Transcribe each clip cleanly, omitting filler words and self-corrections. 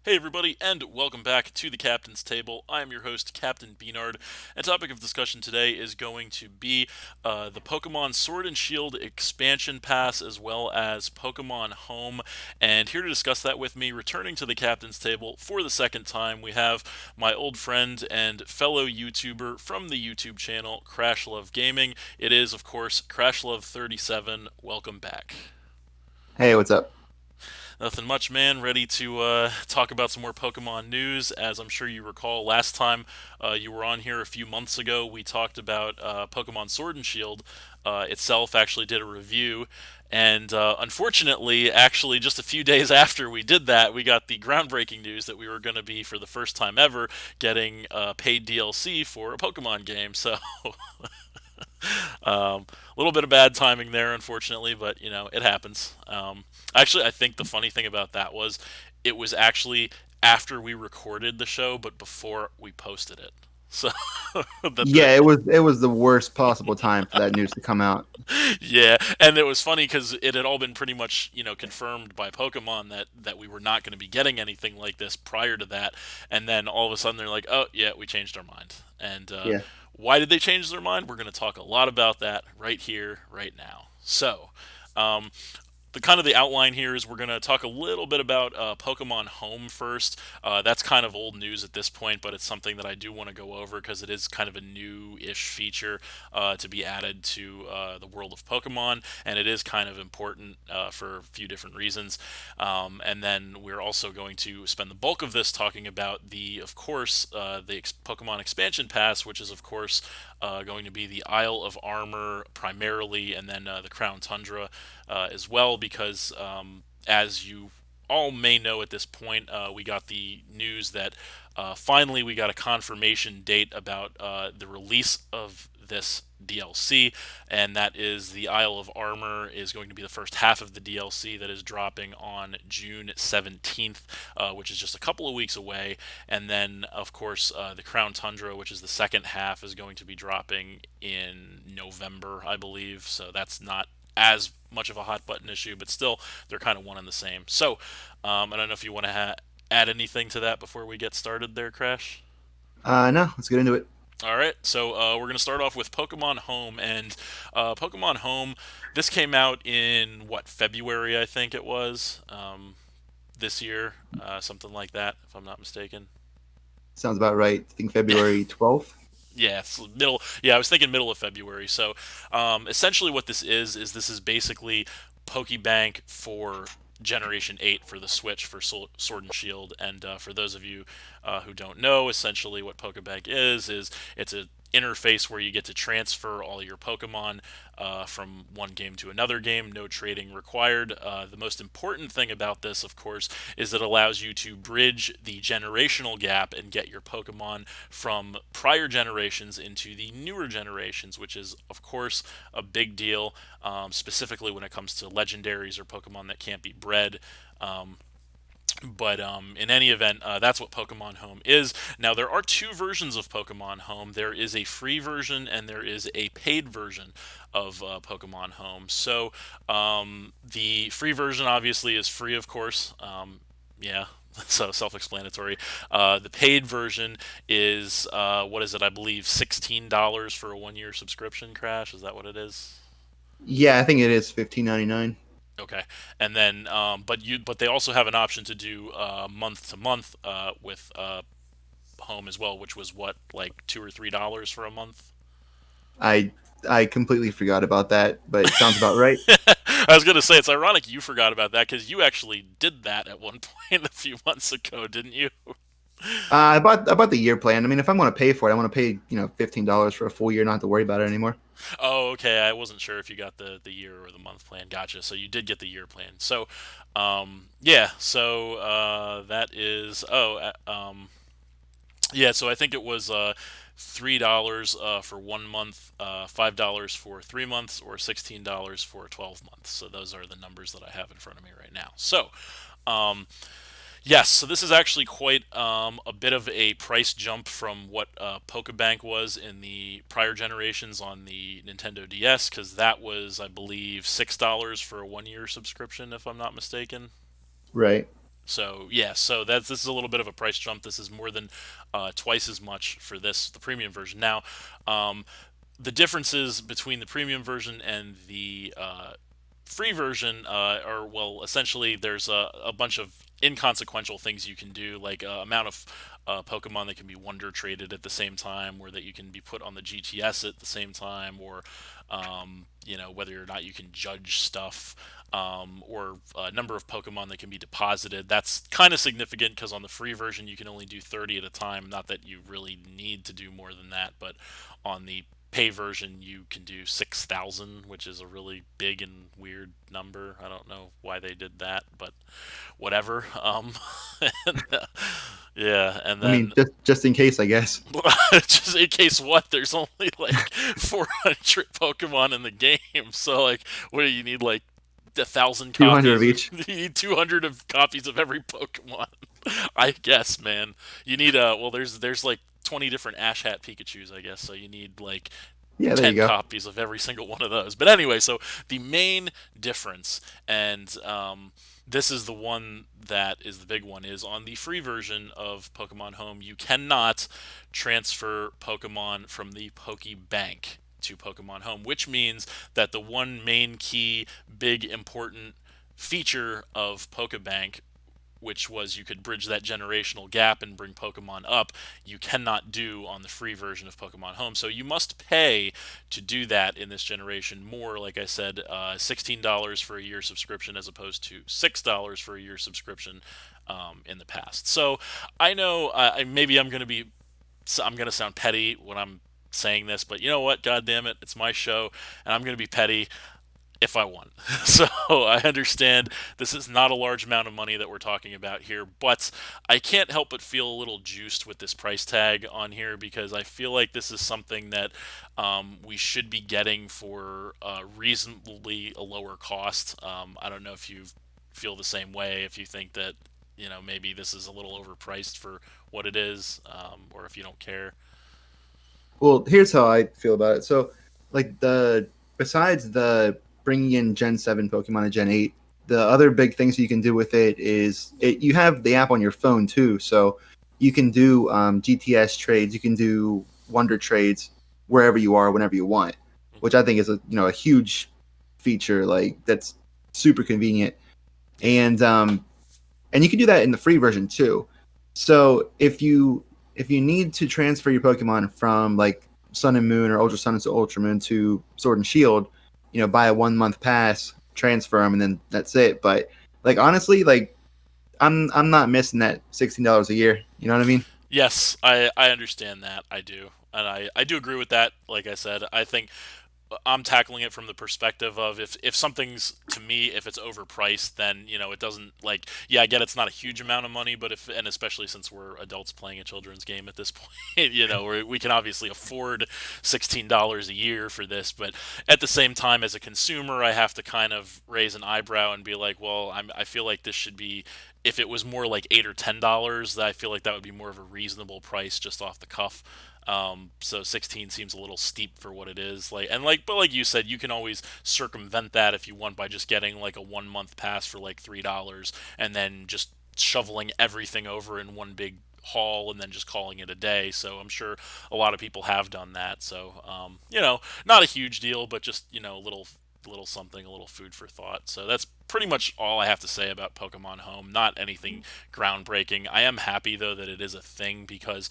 Hey everybody, and welcome back to the Captain's Table. I am your host, Captain B-Nard, and topic of discussion today is going to be the Pokemon Sword and Shield expansion pass, as well as Pokemon Home. And here to discuss that with me, returning to the Captain's Table for the second time, we have my old friend and fellow YouTuber from the YouTube channel, Crash Love Gaming. It is, of course, Crash Love 37. Welcome back. Hey, what's up? Nothing much, man. Ready to talk about some more Pokemon news. As I'm sure you recall, last time you were on here a few months ago, we talked about Pokemon Sword and Shield itself. Actually, did a review, and unfortunately, actually, just a few days after we did that, we got the groundbreaking news that we were going to be, for the first time ever, getting paid DLC for a Pokemon game. So a little bit of bad timing there, unfortunately, but it happens. Actually, I think the funny thing about that was it was actually after we recorded the show, but before we posted it. So that the Yeah, it was the worst possible time for that news to come out. yeah, and it was funny because it had all been pretty much confirmed by Pokemon that we were not going to be getting anything like this prior to that, and then all of a sudden they're like, oh yeah, we changed our mind. And Yeah. why did they change their mind? We're going to talk a lot about that right here, right now. So, um, the kind of the outline here is we're going to talk a little bit about Pokemon Home first. That's kind of old news at this point, but it's something that I do want to go over because it is kind of a new-ish feature to be added to the world of Pokemon, and it is kind of important for a few different reasons. And then we're also going to spend the bulk of this talking about of course, the Pokemon Expansion Pass, which is, of course, going to be the Isle of Armor primarily, and then the Crown Tundra as well, because as you all may know at this point, we got the news that finally we got a confirmation date about the release of this DLC, and that is the Isle of Armor is going to be the first half of the DLC that is dropping on June 17th, which is just a couple of weeks away. And then, of course, the Crown Tundra, which is the second half, is going to be dropping in November, I believe. So that's not as much of a hot button issue, but still, they're kind of one and the same. So, I don't know if you want to add anything to that before we get started there, Crash. No, let's get into it. All right, so we're going to start off with Pokemon Home, and Pokemon Home. This came out in what, February, I think it was, this year, something like that, if I'm not mistaken. Sounds about right. I think February 12th. Yeah, it's middle. Yeah, I was thinking middle of February. So, essentially, what this is this is basically Pokebank for Generation 8 for the Switch for Sword and Shield. And for those of you who don't know, essentially what Pokebank is it's a interface where you get to transfer all your Pokemon from one game to another game, no trading required. The most important thing about this, of course, is it allows you to bridge the generational gap and get your Pokemon from prior generations into the newer generations, which is, of course, a big deal, specifically when it comes to legendaries or Pokemon that can't be bred. But in any event, that's what Pokemon Home is. Now, there are two versions of Pokemon Home. There is a free version and there is a paid version of Pokemon Home. So, the free version obviously is free, of course. Yeah, so self-explanatory. The paid version is what is it? I believe $16 for a one-year subscription. Crash, is that what it is? Yeah, I think it is 15.99. Okay, and then but they also have an option to do month to month with home as well, which was what, like $2 or $3 for a month. I I completely forgot about that, but it sounds about right. I was gonna say it's ironic you forgot about that because you actually did that at one point a few months ago, didn't you? I bought the year plan. I mean, if I'm going to pay for it, I want to pay $15 for a full year, not have to worry about it anymore. Oh, okay. I wasn't sure if you got the year or the month plan. Gotcha. So you did get the year plan. So, yeah. So that is. Yeah, so I think it was $3 for 1 month, $5 for 3 months, or $16 for 12 months. So those are the numbers that I have in front of me right now. So, um, yes, so this is actually quite a bit of a price jump from what Pokebank was in the prior generations on the Nintendo DS, because that was, I believe, $6 for a one-year subscription, if I'm not mistaken. Right. So yeah, so this is a little bit of a price jump. This is more than twice as much for the premium version. Now, um, the differences between the premium version and the free version are, well, essentially there's a bunch of inconsequential things you can do, like amount of Pokemon that can be Wonder traded at the same time, or that you can be put on the GTS at the same time, or whether or not you can judge stuff, or a number of Pokemon that can be deposited. That's kind of significant because on the free version you can only do 30 at a time. Not that you really need to do more than that, but on the pay version you can do 6,000, which is a really big and weird number. I don't know why they did that, but whatever. And, yeah, and I mean, then just in case, I guess. just in case what, there's only like 400 Pokemon in the game. So like, what do you need, like 1,000 200 of copies? each. You need 200 of copies of every Pokemon. I guess, man. You need well, there's like 20 different Ash Hat Pikachu's, I guess. So you need like Yeah, there you 10 go. copies of every single one of those. But anyway, so the main difference, and this is the one that is the big one, is on the free version of Pokemon Home, you cannot transfer Pokemon from the Pokebank to Pokemon Home, which means that the one main key, big, important feature of Pokebank, which was you could bridge that generational gap and bring Pokemon up, you cannot do on the free version of Pokemon Home. So you must pay to do that in this generation more. Like I said, $16 for a year subscription as opposed to $6 for a year subscription in the past. So I know maybe I'm going to sound petty when I'm saying this, but you know what? God damn it, it's my show, and I'm going to be petty if I want. So I understand this is not a large amount of money that we're talking about here, but I can't help but feel a little juiced with this price tag on here because I feel like this is something that we should be getting for reasonably a lower cost. I don't know if you feel the same way, if you think that maybe this is a little overpriced for what it is, or if you don't care. Well, here's how I feel about it. So, like the besides the bringing in Gen 7 Pokemon to Gen 8, the other big things you can do with it is you have the app on your phone too. So you can do GTS trades, you can do Wonder trades wherever you are, whenever you want, which I think is a huge feature. Like that's super convenient, and you can do that in the free version too. So if you need to transfer your Pokemon from like Sun and Moon or Ultra Sun to Ultra Moon to Sword and Shield, buy a 1 month pass, transfer them, and then that's it. But like honestly, like I'm not missing that $16 a year. You know what I mean? Yes, I understand that. I do. And I do agree with that. Like I said, I think I'm tackling it from the perspective of if something's, to me, if it's overpriced, then it doesn't, like, yeah, I get it's not a huge amount of money, but if, and especially since we're adults playing a children's game at this point, we can obviously afford $16 a year for this, but at the same time, as a consumer, I have to kind of raise an eyebrow and be like, well, I feel like this should be, if it was more like $8 or $10, I feel like that would be more of a reasonable price just off the cuff. So 16 seems a little steep for what it is. But like you said, you can always circumvent that if you want by just getting like a 1 month pass for like $3 and then just shoveling everything over in one big haul and then just calling it a day. So I'm sure a lot of people have done that. So not a huge deal, but just a little something, a little food for thought. So that's pretty much all I have to say about Pokemon Home. Not anything groundbreaking. I am happy though that it is a thing because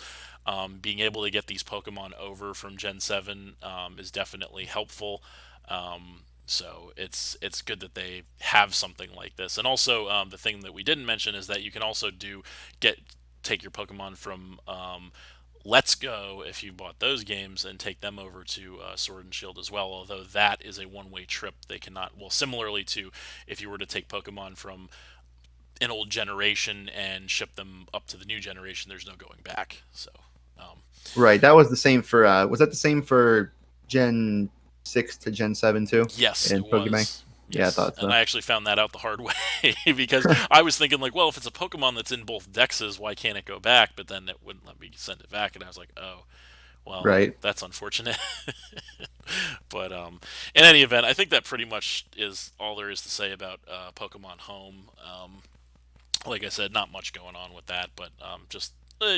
being able to get these Pokemon over from Gen 7 is definitely helpful. So it's good that they have something like this. And also the thing that we didn't mention is that you can also get take your Pokemon from Let's Go if you bought those games and take them over to Sword and Shield as well. Although that is a one-way trip, they cannot. Well, similarly to if you were to take Pokemon from an old generation and ship them up to the new generation, there's no going back. So, um, Right. That was the same for. Was that the same for Gen 6 to Gen 7 too yes, in it Pokemon? was. Yeah, I Yes, thought and so. I actually found that out the hard way because I was thinking like, well, if it's a Pokemon that's in both Dexes, why can't it go back? But then it wouldn't let me send it back, and I was like, oh, well, Right. that's unfortunate. But in any event, I think that pretty much is all there is to say about Pokemon Home. Like I said, not much going on with that, but just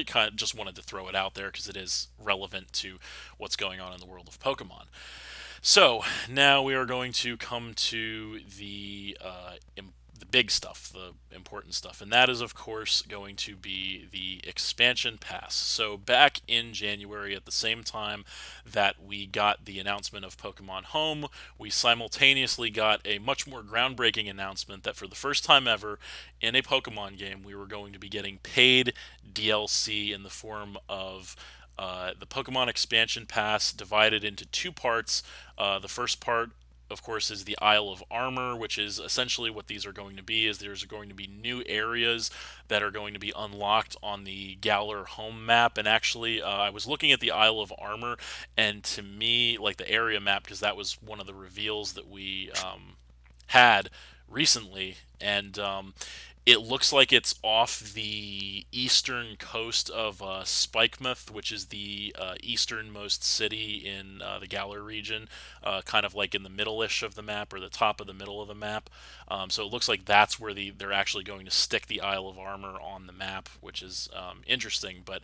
kind of just wanted to throw it out there because it is relevant to what's going on in the world of Pokemon. So now we are going to come to the big stuff, the important stuff, and that is of course going to be the expansion pass. So back in January, at the same time that we got the announcement of Pokemon Home, we simultaneously got a much more groundbreaking announcement that for the first time ever in a Pokemon game, we were going to be getting paid DLC in the form of the Pokemon Expansion Pass divided into two parts. The first part, of course, is the Isle of Armor, which is essentially what these are going to be. Is there's going to be new areas that are going to be unlocked on the Galar home map. And actually, I was looking at the Isle of Armor, and to me, like the area map, because that was one of the reveals that we had recently, and it looks like it's off the eastern coast of Spikemuth, which is the easternmost city in the Galar region, kind of like in the middle-ish of the map or the top of the middle of the map. So it looks like that's where they're actually going to stick the Isle of Armor on the map, which is interesting. But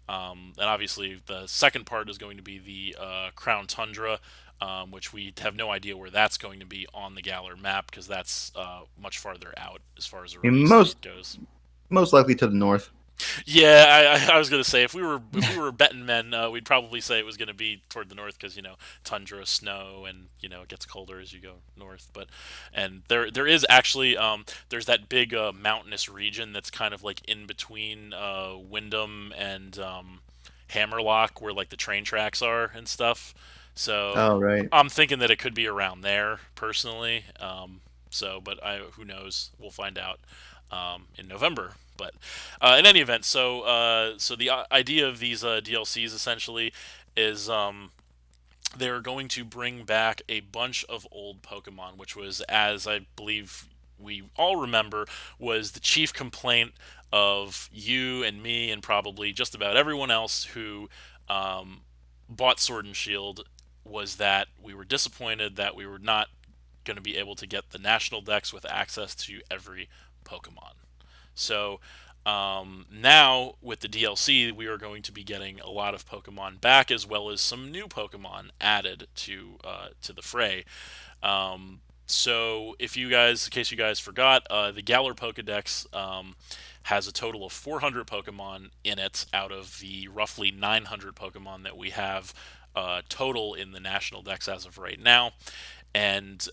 and obviously the second part is going to be the Crown Tundra, which we have no idea where that's going to be on the Galar map because that's much farther out as far as the I mean, release date goes. most likely to the north. Yeah, I was gonna say if we were betting men, we'd probably say it was gonna be toward the north because tundra, snow, and it gets colder as you go north. But and there is actually there's that big mountainous region that's kind of like in between Wyndham and Hammerlock where like the train tracks are and stuff. So Oh, right. I'm thinking that it could be around there personally. But who knows? We'll find out in November. But in any event, so the idea of these DLCs essentially is they're going to bring back a bunch of old Pokemon, which was, as I believe we all remember, was the chief complaint of you and me and probably just about everyone else who um, bought Sword and Shield, was that we were disappointed that we were not going to be able to get the national decks with access to every Pokemon. So now with the DLC, we are going to be getting a lot of Pokemon back, as well as some new Pokemon added to the fray. So if you guys, in case you guys forgot, the Galar Pokedex has a total of 400 Pokemon in it out of the roughly 900 Pokemon that we have total in the national dex as of right now. And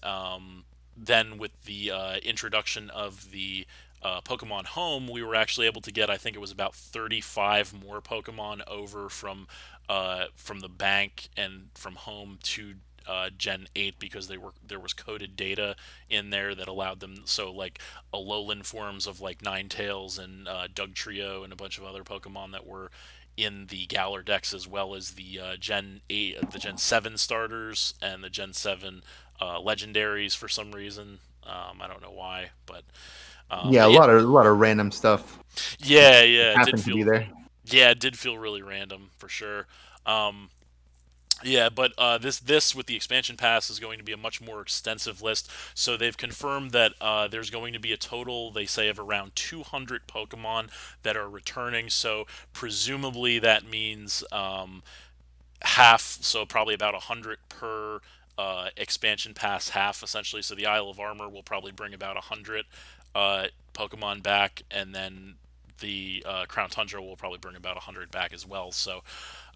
then with the introduction of the Pokemon Home, we were actually able to get, I think it was about 35 more Pokemon over from the bank and from Home to Gen 8 because there was coded data in there that allowed them, so like Alolan forms of like Ninetales and Dugtrio and a bunch of other Pokemon that were in the Galar decks, as well as the Gen 8, the Gen 7 starters and the Gen 7 legendaries for some reason. I don't know why, but Yeah, a lot of random stuff yeah, just yeah, happened to be there. it did feel really random for sure. Um, Yeah, but this with the expansion pass is going to be a much more extensive list. So they've confirmed that there's going to be a total, they say, of around 200 Pokemon that are returning. So presumably that means half, so probably about 100 per expansion pass half, essentially. So the Isle of Armor will probably bring about 100 Pokemon back, and then the Crown Tundra will probably bring about 100 back as well.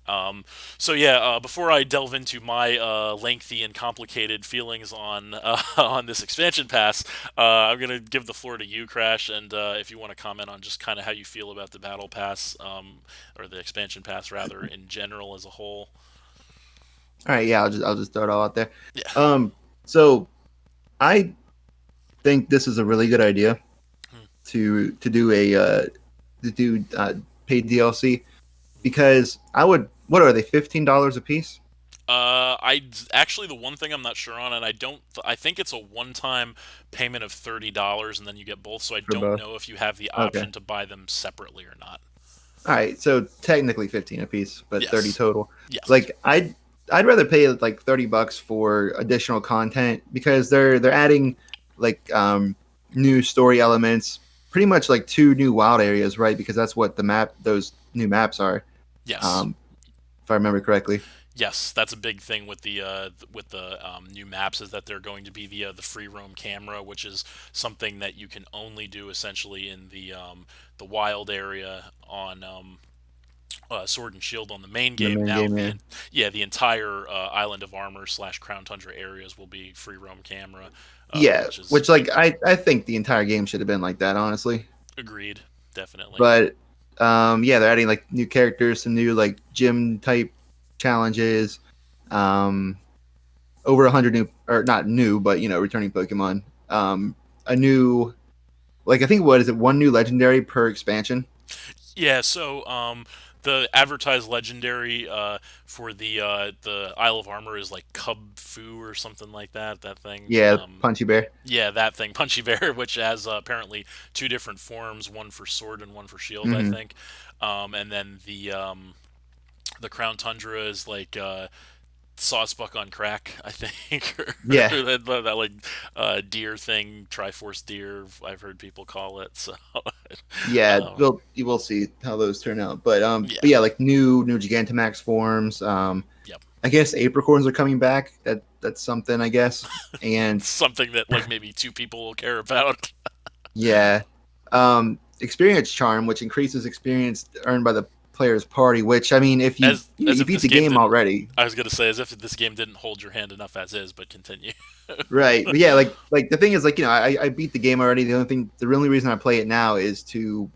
Um, so yeah, before I delve into my lengthy and complicated feelings on on this expansion pass, I'm gonna give the floor to you, Crash, and if you want to comment on just kind of how you feel about the battle pass, or the expansion pass rather, in general as a whole. All right, yeah, I'll just throw it all out there. Yeah. Um, so I think this is a really good idea Hmm. to do a to do paid DLC because I would. What are they? $15 a piece I actually, the one thing I'm not sure on, and I don't, I think it's a one-time payment of $30, and then you get both. So I for don't both? know if you have the Okay. option to buy them separately or not. All right, so technically 15 a piece, but 30 Yes. total. Yes. Like I'd rather pay like $30 for additional content because they're adding like new story elements. pretty much like two new wild areas, right? Because that's what those new maps are, Yes. um, if I remember correctly. Yes, that's a big thing with the new maps is that they're going to be the free roam camera, which is something that you can only do essentially in the wild area on Sword and Shield on the main In the game. main Now game, yeah. the entire Island of Armor slash Crown Tundra areas will be free roam camera, Yeah, which is which like I think the entire game should have been like that, honestly. agreed, definitely. But yeah, they're adding like new characters, some new like gym type challenges, um, over 100 new, or not new, but returning Pokemon. A new, like I think, what is it? One new legendary per expansion. Yeah, so the advertised legendary for the Isle of Armor is like Cub Fu or something like that. That thing. Yeah, Punchy Bear. Yeah, that thing, Punchy Bear, which has apparently two different forms, one for sword and one for shield, I Hmm. think. And then the Crown Tundra is like Sawsbuck on crack, I think, Yeah, or that like deer thing, Triforce deer. I've heard people call it. So, yeah. um, We'll see how those turn out. But yeah, yeah, like new Gigantamax forms. yep. I guess Apricorns are coming back. That's something, I guess. And Something that like maybe two people will care about. yeah, experience charm, which increases experience earned by the player's party. Which, I mean, if As you if beat this the game game didn't. already, I was gonna say as if this game didn't hold your hand enough as is, but continue. right? But yeah, like the thing is, like I beat the game already. The only reason I play it now is to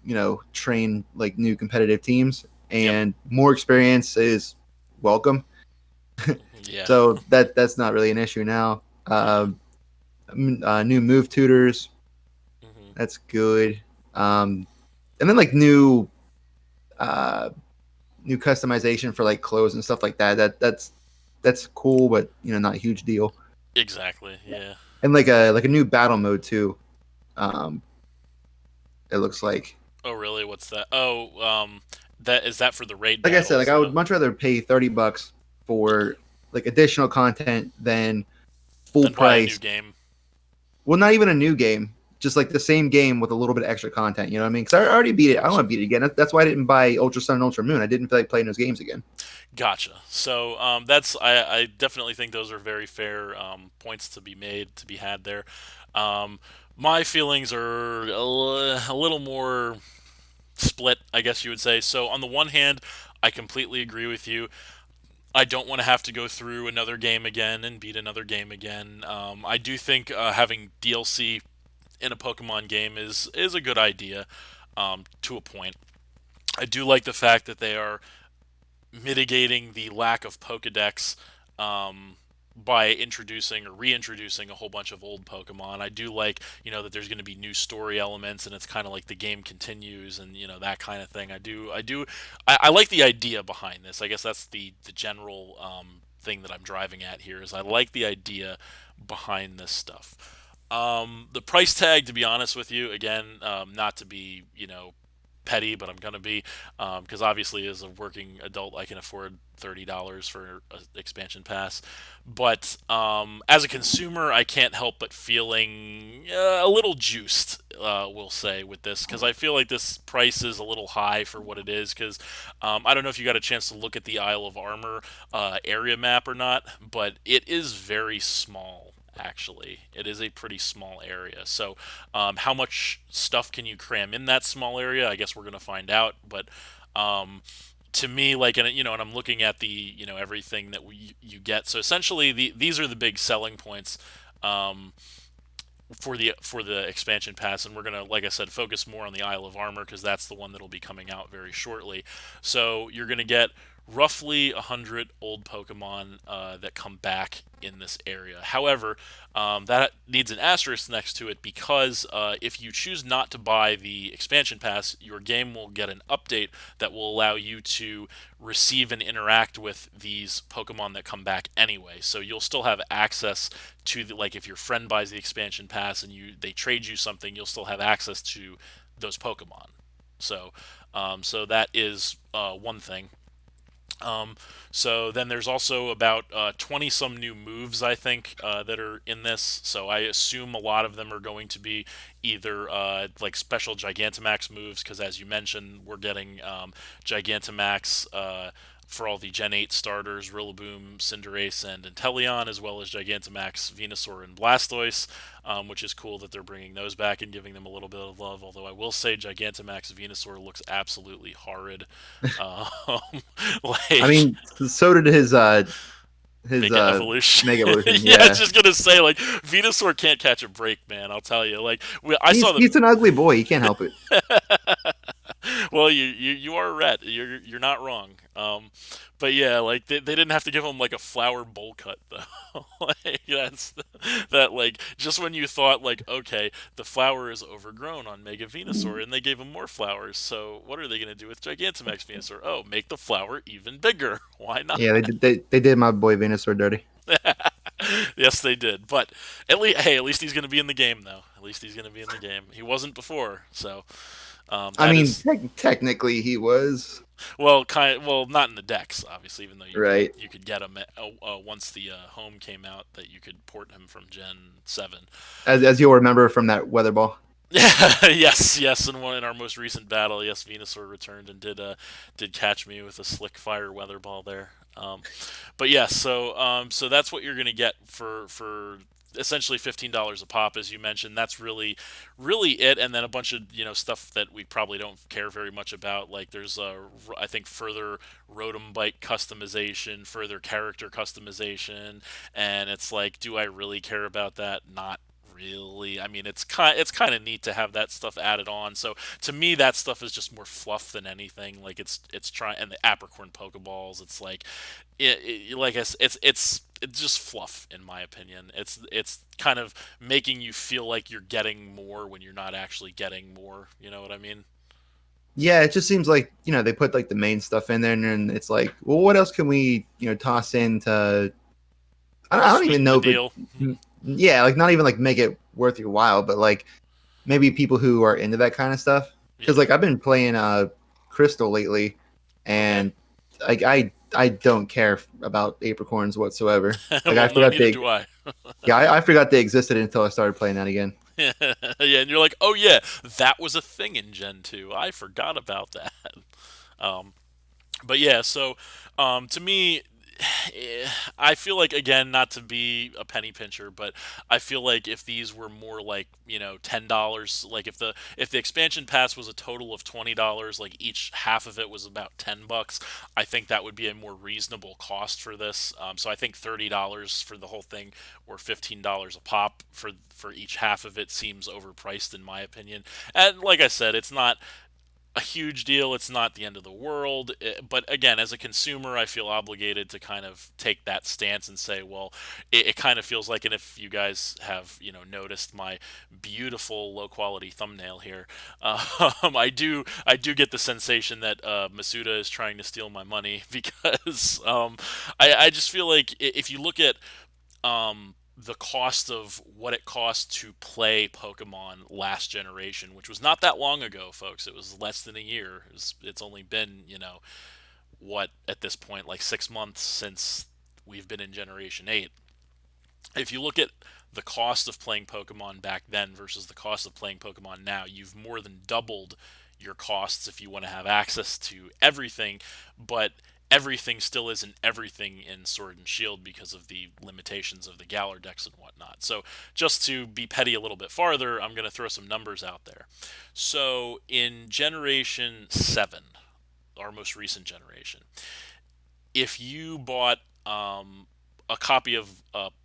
train like new competitive teams, Yep. and more experience is welcome. Yeah. So that's not really an issue now. Yeah. New move tutors, Hmm. that's good. And then like uh, new customization for like clothes and stuff like that. That's cool, but not a huge deal. Exactly. Yeah. And like a new battle mode too. Um, it looks like. Oh, really? What's that? Oh, that is that for the raid Like I said, like battles, I would though. much rather pay $30 for like additional content than full Then buy a new price. game. Well, not even a new game, just like the same game with a little bit of extra content. You know what I mean? Because I already beat it. I don't Gotcha. want to beat it again. That's why I didn't buy Ultra Sun and Ultra Moon. I didn't feel like playing those games again. Gotcha. So that's I definitely think those are very fair points to be made to be had there. Um, my feelings are a little more split, I guess you would say. So on the one hand, I completely agree with you. I don't want to have to go through another game again and beat another game again. I do think having DLC in a Pokemon game is a good idea to a point. I do like the fact that they are mitigating the lack of Pokedex um, by introducing or reintroducing a whole bunch of old Pokemon. I do like, that there's going to be new story elements, and it's kind of like the game continues, and that kind of thing. I like the idea behind this. I guess that's the general thing that I'm driving at here is I like the idea behind this stuff. The price tag, to be honest with you, again, not to be, petty, but I'm gonna be because obviously as a working adult I can afford $30 for an expansion pass. But as a consumer, I can't help but feeling a little juiced. We'll say with this because I feel like this price is a little high for what it is. Because I don't know if you got a chance to look at the Isle of Armor area map or not, but it is very small actually. It is a pretty small area. So, how much stuff can you cram in that small area? I guess we're going to find out. But um, to me, like, and I'm looking at the, everything that you get. So essentially, these are the big selling points. Um, for the expansion pass, and we're gonna, like I said, focus more on the Isle of Armor because that's the one that'll be coming out very shortly. So you're gonna get roughly 100 old Pokemon that come back in this area. However, that needs an asterisk next to it because if you choose not to buy the expansion pass, your game will get an update that will allow you to receive and interact with these Pokemon that come back anyway. So you'll still have access to like if your friend buys the expansion pass and they trade you something, you'll still have access to those Pokemon. So, so that is one thing. Um, so then there's also about 20 some new moves, I think, that are in this. So I assume a lot of them are going to be either like special Gigantamax moves, because as you mentioned, we're getting Gigantamax for all the Gen 8 starters, Rillaboom, Cinderace, and Inteleon, as well as Gigantamax, Venusaur, and Blastoise, which is cool that they're bringing those back and giving them a little bit of love. Although I will say Gigantamax Venusaur looks absolutely horrid. Um, I like mean, so did his Mega Evolution. Mega Evolution. Yeah, I was Yeah, just gonna say like Venusaur can't catch a break, man. I'll tell you. Like I saw he's an ugly boy. He can't help it. well, you are right. You're not wrong. But yeah, like they didn't have to give him like a flower bowl cut though. Like that like just when you thought like okay the flower is overgrown on Mega Venusaur and they gave him more flowers. So what are they gonna do with Gigantamax Venusaur? Oh, make the flower even bigger. Why not? Yeah, they did my boy Venusaur dirty. Yes, they did. But at least he's gonna be in the game though. At least he's gonna be in the game. He wasn't before, so I that mean, is technically he was well, not in the decks, obviously. Even though right, you could get him once the home came out, that you could port him from Gen 7. as you'll remember from that weather ball. Yes, yes. In our most recent battle, yes, Venusaur returned and did catch me with a slick fire weather ball there. But yeah, so that's what you're gonna get for essentially $15 a pop, as you mentioned. That's really it, and then a bunch of stuff that we probably don't care very much about. Like there's I think further Rotom Bite customization, further character customization, and it's like, do I really care about that? Not really. I mean, it's kind of neat to have that stuff added on. So to me, that stuff is just more fluff than anything. Like it's trying, and the Apricorn Pokeballs. It's like like it's just fluff in my opinion. It's kind of making you feel like you're getting more when you're not actually getting more. You know what I mean? Yeah, it just seems like they put like the main stuff in there, and then it's like, well, what else can we toss in to? I don't even Sweeten the know, but deal. yeah, like not even like make it worth your while, but like maybe people who are into that kind of stuff. Because Yeah. like I've been playing Crystal lately, Okay. and like I don't care about apricorns whatsoever. Like I Well, no, forgot neither they do I. yeah I forgot they existed until I started playing that again. Yeah, and you're like, oh yeah, that was a thing in Gen 2. I forgot about that. Um, but yeah, so to me, I feel like, again, not to be a penny pincher, but I feel like if these were more like $10, like if the expansion pass was a total of $20, like each half of it was about $10, I think that would be a more reasonable cost for this. So I think $30 for the whole thing, or $15 a pop for each half of it, seems overpriced in my opinion. And like I said, it's not a huge deal. It's not the end of the world. But again, as a consumer, I feel obligated to kind of take that stance and say, well, it kind of feels like, and if you guys have, noticed my beautiful low quality thumbnail here, I do get the sensation that Masuda is trying to steal my money because I just feel like if you look at the cost of what it cost to play Pokemon last generation, which was not that long ago, folks. It was less than a year. It's only been, what at this point, like 6 months since we've been in Generation 8. If you look at the cost of playing Pokemon back then versus the cost of playing Pokemon now, you've more than doubled your costs if you want to have access to everything, but everything still isn't everything in Sword and Shield because of the limitations of the Galar decks and whatnot. So, just to be petty a little bit farther, I'm going to throw some numbers out there. So, in Generation 7, our most recent generation, if you bought a copy of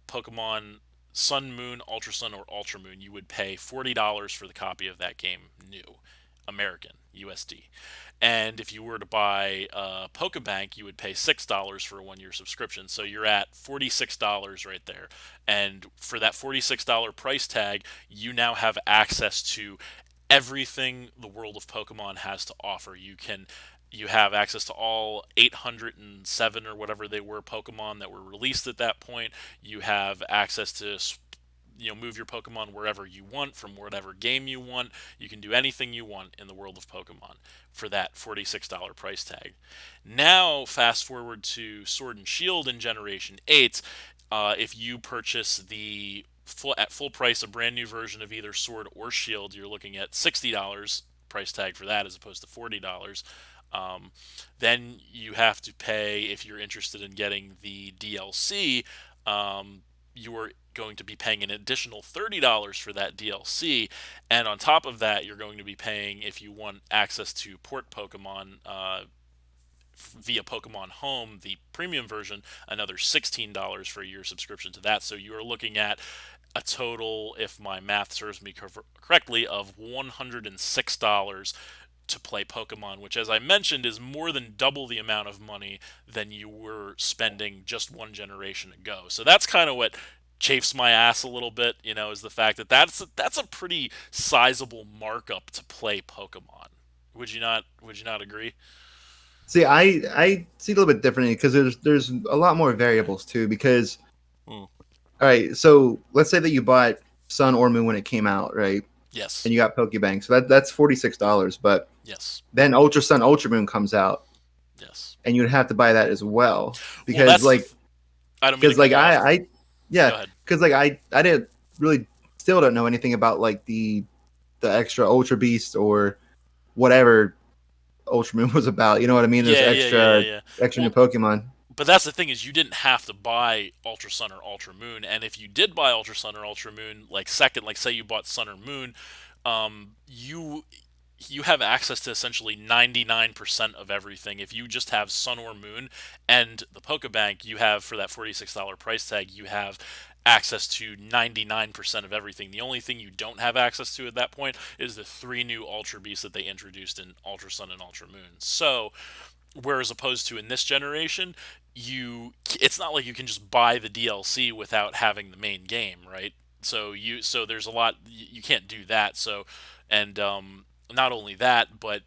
Pokemon Sun, Moon, Ultra Sun, or Ultra Moon, you would pay $40 for the copy of that game, new, American, USD. And if you were to buy Pokebank, you would pay $6 for a 1 year subscription. So you're at $46 right there. And for that $46 price tag, you now have access to everything the world of Pokemon has to offer. You have access to all 807 or whatever they were Pokemon that were released at that point. You have access to move your Pokemon wherever you want from whatever game you want. You can do anything you want in the world of Pokemon for that $46 price tag. Now, fast forward to Sword and Shield in Generation 8. If you purchase at full price a brand new version of either Sword or Shield, you're looking at $60 price tag for that as opposed to $40. Um, then you have to pay if you're interested in getting the DLC. You are going to be paying an additional $30 for that DLC, and on top of that, you're going to be paying if you want access to port Pokemon via Pokemon Home, the premium version, another $16 for a year subscription to that. So you are looking at a total, if my math serves me correctly, of $106 to play Pokemon, which, as I mentioned, is more than double the amount of money than you were spending just one generation ago. So that's kind of what chafes my ass a little bit, is the fact that that's a pretty sizable markup to play Pokemon. Would you not? Would you not agree? See, I see it a little bit differently because there's a lot more variables too. Because Hmm. all right, so let's say that you bought Sun or Moon when it came out, right? Yes. And you got Pokebank, so that's $46. But Yes. then Ultra Sun, Ultra Moon comes out, Yes. and you'd have to buy that as well Well, because I don't mean to cut you off. I yeah, Go ahead. because I didn't really still don't know anything about like the extra Ultra Beast or whatever Ultra Moon was about. You know what I mean? There's Yeah, yeah, yeah, yeah, yeah. extra new Well, Pokemon. but that's the thing is you didn't have to buy Ultra Sun or Ultra Moon, and if you did buy Ultra Sun or Ultra Moon, like say you bought Sun or Moon, you have access to essentially 99% of everything. If you just have Sun or Moon and the Pokebank, you have for that $46 price tag, you have access to 99% of everything. The only thing you don't have access to at that point is the three new Ultra Beasts that they introduced in Ultra Sun and Ultra Moon. So, whereas opposed to in this generation, it's not like you can just buy the DLC without having the main game, right? So there's a lot you can't do that. So and not only that, but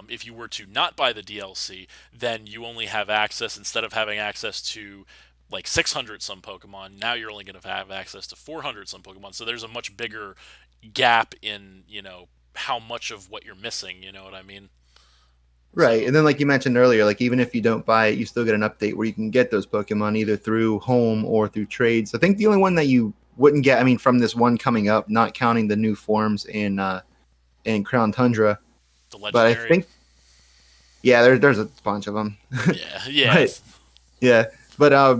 if you were to not buy the DLC, then you only have access instead of having access to like 600 some Pokemon. Now you're only going to have access to 400 some Pokemon. So there's a much bigger gap in how much of what you're missing. You know what I mean? Right, So and then like you mentioned earlier, like even if you don't buy it, you still get an update where you can get those Pokemon either through home or through trades. I think the only one that you wouldn't get, I mean, from this one coming up, not counting the new forms in Crown Tundra, the but I legendary, think yeah, there's a bunch of them, yeah, but yes, yeah, but I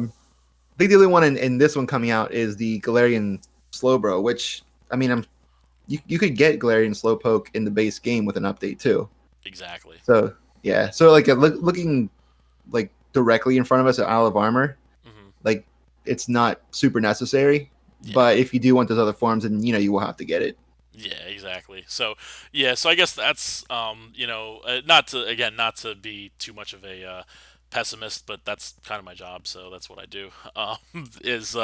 think the only one in this one coming out is the Galarian Slowbro, which I mean, you could get Galarian Slowpoke in the base game with an update too. exactly. So yeah, so like looking like directly in front of us at Isle of Armor, Hmm. like it's not super necessary. Yeah. But if you do want those other forms, then you will have to get it. Yeah, exactly. So, yeah, so I guess that's not to be too much of a pessimist, but that's kind of my job, so that's what I do. Is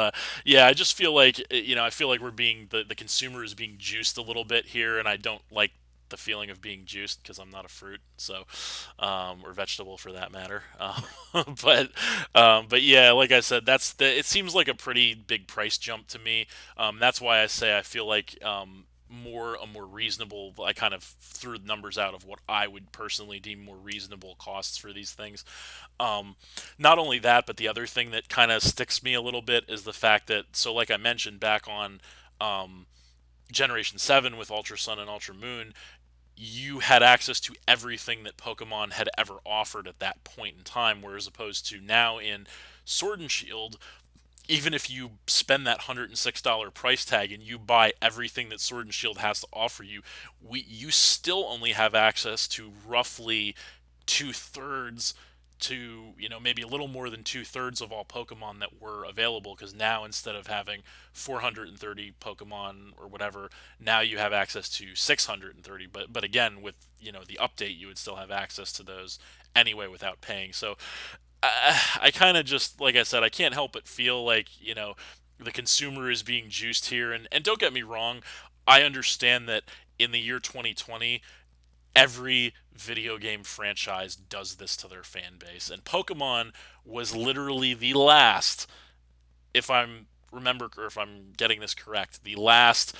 Yeah, I just feel like I feel like the consumer is being juiced a little bit here, and I don't like the feeling of being juiced because I'm not a fruit, so or vegetable for that matter. But yeah, like I said, it seems like a pretty big price jump to me. That's why I say I feel like a more reasonable. I kind of threw numbers out of what I would personally deem more reasonable costs for these things. Um, Not only that, but the other thing that kind of sticks me a little bit is the fact that, so like I mentioned back on um, Generation 7 with Ultra Sun and Ultra Moon, you had access to everything that Pokemon had ever offered at that point in time, whereas opposed to now in Sword and Shield, even if you spend that $106 price tag and you buy everything that Sword and Shield has to offer you, you still only have access to roughly two-thirds to maybe a little more than two-thirds of all Pokemon that were available, because now instead of having 430 Pokemon or whatever, now you have access to 630. But again, with the update, you would still have access to those anyway without paying. So I kind of just, like I said, I can't help but feel like the consumer is being juiced here, and don't get me wrong, I understand that in the year 2020 every video game franchise does this to their fan base, and Pokemon was literally the last, if I'm remember or if I'm getting this correct, the last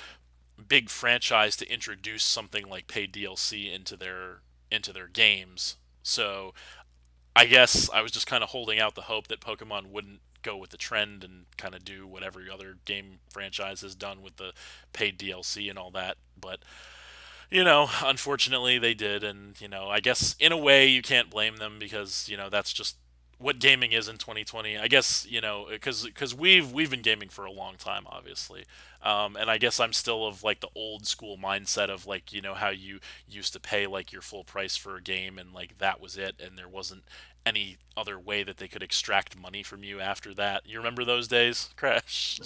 big franchise to introduce something like paid DLC into their games. So I guess I was just kind of holding out the hope that Pokemon wouldn't go with the trend and kind of do what every other game franchise has done with the paid DLC and all that. But unfortunately they did, and I guess in a way you can't blame them because that's just what gaming is in 2020. I guess because we've been gaming for a long time, obviously, and I guess I'm still of like the old school mindset of like how you used to pay like your full price for a game and like that was it, and there wasn't any other way that they could extract money from you after that. You remember those days, Crash?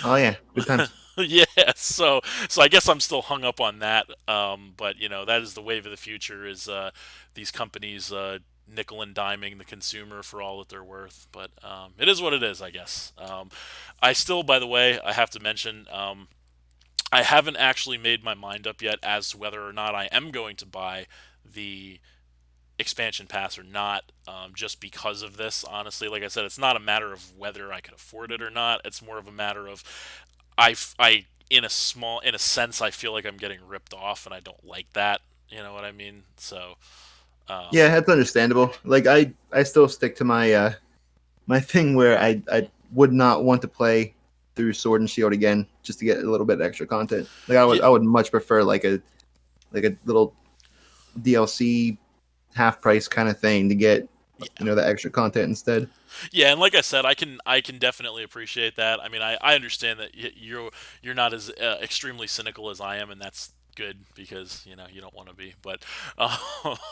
Oh yeah, good times. Yeah, so I guess I'm still hung up on that. But that is the wave of the future is these companies nickel and diming the consumer for all that they're worth. But it is what it is, I guess. I still, by the way, I have to mention, I haven't actually made my mind up yet as to whether or not I am going to buy the expansion pass or not, just because of this. Honestly, like I said, it's not a matter of whether I could afford it or not. It's more of a matter of I in a sense I feel like I'm getting ripped off and I don't like that. You know what I mean? So Yeah, that's understandable. Like I still stick to my my thing where I would not want to play through Sword and Shield again just to get a little bit extra content. Like yeah, I would much prefer like a little DLC half price kind of thing to get yeah. the extra content instead. Yeah, and like I said, I can definitely appreciate that. I mean, I understand that you're not as extremely cynical as I am, and that's good because you don't want to be. But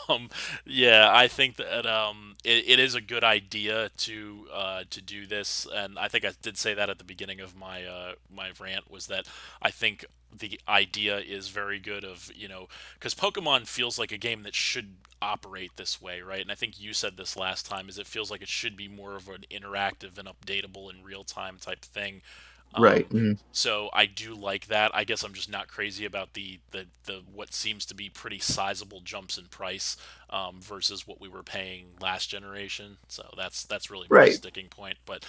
um, yeah, I think that it is a good idea to do this, and I think I did say that at the beginning of my rant was that I think the idea is very good of because Pokemon feels like a game that should operate this way, right? And I think you said this last time is it feels like it should be more of an interactive and updatable in real time type thing. Right. um, so I do like that. I guess I'm just not crazy about the what seems to be pretty sizable jumps in price, versus what we were paying last generation. So that's really my Right. sticking point. But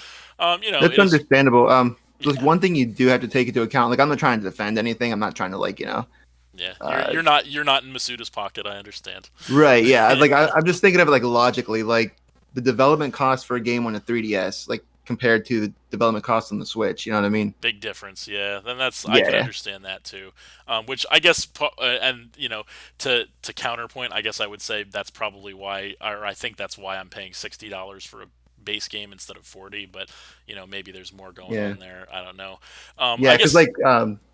That's it is. understandable. There's Yeah. one thing you do have to take into account. Like I'm not trying to defend anything. I'm not trying to Yeah, you're uh, you're not you're not in Masuda's pocket. I understand. right. Yeah. Like I'm just thinking of it like logically, like the development cost for a game on a 3DS, like compared to the development cost on the Switch. You know what I mean? Big difference, yeah. Then that's I can Yeah. understand that too. Which I guess, and to counterpoint, I guess I would say that's probably why, or I think that's why I'm paying $60 for a base game instead of 40. But maybe there's more going Yeah. on there. I don't know. Yeah. I Because guess,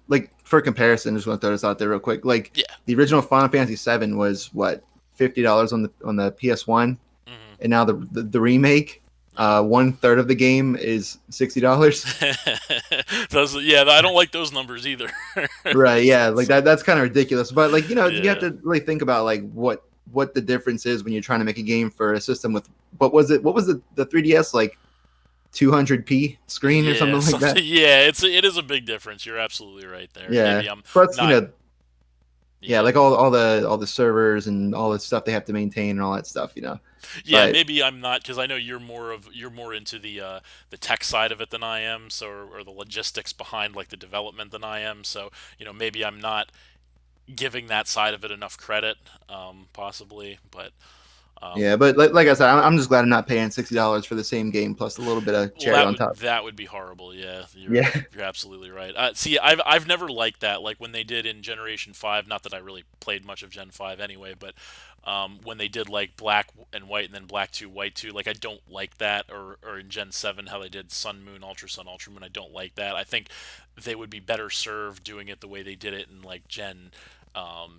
like for comparison, just want to throw this out there real quick. Like yeah. the original Final Fantasy VII was what $50 on the PS1, Hmm. and now the remake, one third of the game is $60. Yeah, I don't like those numbers either. Right. Yeah. Like So, that's kind of ridiculous. But like you have yeah. to really think about like what the difference is when you're trying to make a game for a system with what was it? What was the 3DS like 200p screen or Yeah, something like that? something. Yeah, it is a big difference. You're absolutely right there. Yeah. Maybe I'm Plus, not. yeah, Yeah, like all the servers and all the stuff they have to maintain and all that stuff. yeah, But maybe I'm not because I know you're more into the tech side of it than I am, so or the logistics behind like the development than I am. So maybe I'm not giving that side of it enough credit, possibly. But yeah, um, but like I said, I'm just glad I'm not paying $60 for the same game plus a little bit of well, cherry on top. that would be horrible. Yeah, you're Yeah. you're absolutely right. See, I've never liked that. Like when they did in Generation Five. Not that I really played much of Gen Five anyway, but when they did like Black and White and then Black Two, White Two, like I don't like that. Or in Gen Seven, how they did Sun Moon, Ultra Sun, Ultra Moon. I don't like that. I think they would be better served doing it the way they did it in like Gen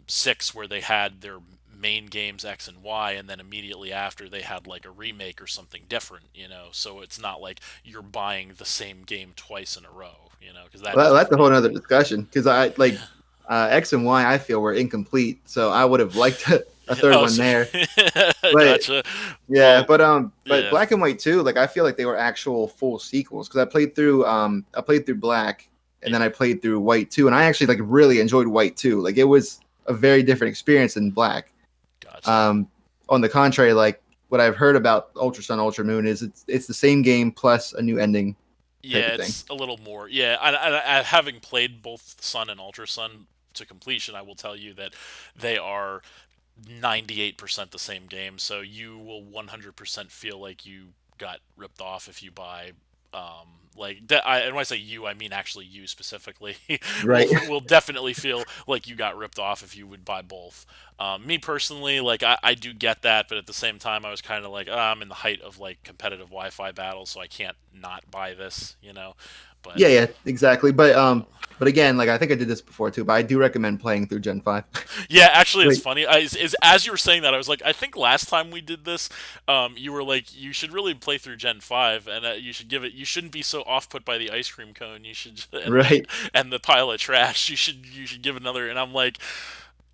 Six, where they had their main games X and Y, and then immediately after they had like a remake or something different, so it's not like you're buying the same game twice in a row, because that Well, is that's a whole pretty. other discussion because I like X and Y I feel were incomplete, so I would have liked a third Oh, one so there. But gotcha. yeah, Well, but yeah. Black and White too, like I feel like they were actual full sequels because I played through Black and Yeah, then I played through White too, and I actually like really enjoyed White too. Like it was a very different experience than Black. gotcha. Um, on the contrary, like what I've heard about Ultra Sun Ultra Moon is it's the same game plus a new ending. type Yeah, of thing. it's a little more. Yeah, having played both Sun and Ultra Sun to completion, I will tell you that they are 98% the same game. So you will 100% feel like you got ripped off if you buy. Like that, and when I say you, I mean actually you specifically. will Right. will definitely feel like you got ripped off if you would buy both. Me personally, like I do get that, but at the same time, I was kind of like, I'm in the height of like competitive Wi-Fi battles, so I can't not buy this, you know. But Yeah, yeah, exactly. But again, like I think I did this before too, but I do recommend playing through Gen 5. yeah, actually, it's Wait, funny. As you were saying that, I was like, I think last time we did this, you were like, you should really play through Gen 5, and you should give it. You shouldn't be so off put by the ice cream cone. You should right. and the pile of trash. You should give another. And I'm like,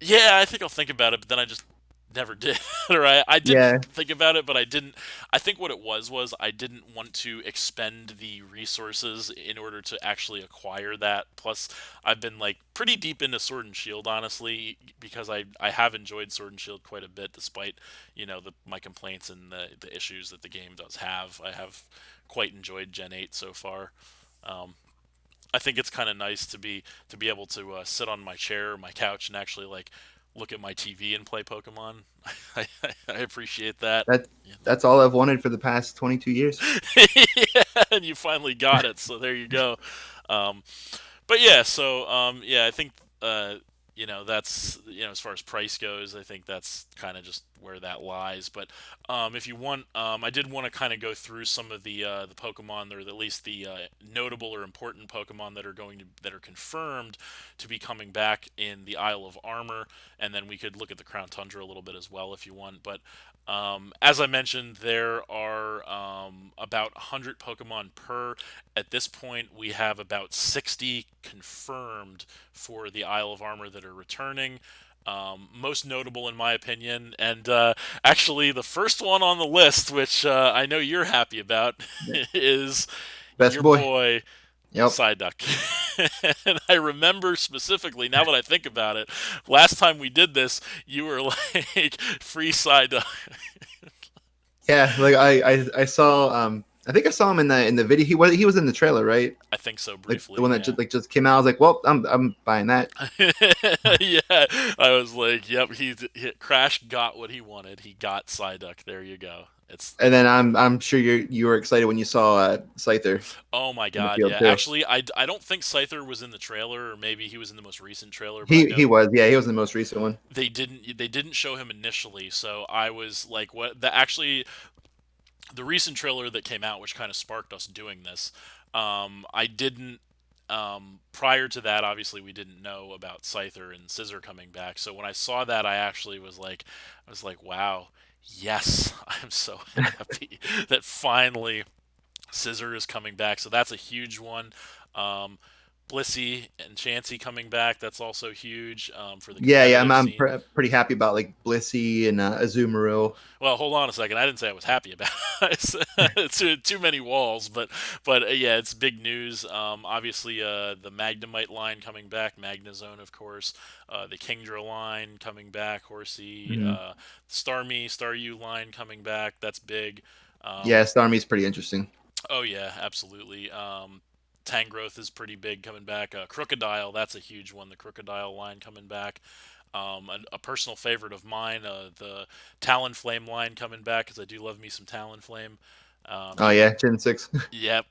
yeah, I think I'll think about it, but then I just never did. Right? I did Yeah, think about it, but I didn't. I think what it was I didn't want to expend the resources in order to actually acquire that. Plus, I've been like pretty deep into Sword and Shield, honestly, because I have enjoyed Sword and Shield quite a bit, despite my complaints and the issues that the game does have. I have quite enjoyed Gen 8 so far. Um, I think it's kind of nice to be able to sit on my chair or my couch and actually like look at my TV and play Pokemon. I appreciate that. that Yeah. that's all I've wanted for the past 22 years. Yeah, and you finally got it, so there you go. Um, but yeah, so yeah, I think that's as far as price goes, I think that's kind of just where that lies. But if you want, I did want to kind of go through some of the Pokemon, or at least the notable or important Pokemon that are confirmed to be coming back in the Isle of Armor, and then we could look at the Crown Tundra a little bit as well if you want. But as I mentioned, there are about 100 Pokemon per. At this point, we have about 60 confirmed for the Isle of Armor that are returning. Most notable, in my opinion, and actually the first one on the list, which I know you're happy about, is Best your boy. boy Yep. Psyduck. And I remember specifically, now that I think about it, last time we did this, you were like, free Psyduck. Yeah, like I saw I think I saw him in the video. He was in the trailer, right? I think so Like the briefly, one that yeah. just came out. I was like, well, I'm buying that. Yeah, I was like, yep, Crash got what he wanted. He got Psyduck. There you go. And then I'm sure you were excited when you saw Scyther Oh my in the god, field yeah. too. Actually, I don't think Scyther was in the trailer, or maybe he was in the most recent trailer, but I He know was, yeah, he was the most recent one. they didn't show him initially, so I was like, what the actually the recent trailer that came out, which kind of sparked us doing this. I didn't. Prior to that, obviously, we didn't know about Scyther and Scissor coming back. So when I saw that, I was like, wow, yes, I'm so happy that finally Scissor is coming back. So that's a huge one. Um, Blissey and Chansey coming back. That's also huge for the Yeah, yeah, I'm competitive scene. pretty happy about like Blissey and Azumarill. Well, hold on a second. I didn't say I was happy about it. It's too many walls, but yeah, it's big news. Obviously, the Magnemite line coming back, Magnezone, of course. The Kingdra line coming back, Horsey. Mhm. Staryu line coming back. That's big. Yeah, Um, Starmie's pretty interesting. oh yeah, absolutely. Tangrowth is pretty big coming back. Crocodile, that's a huge one. The Crocodile line coming back. A personal favorite of mine, the Talonflame line coming back, because I do love me some Talonflame. Oh yeah, Gen 6.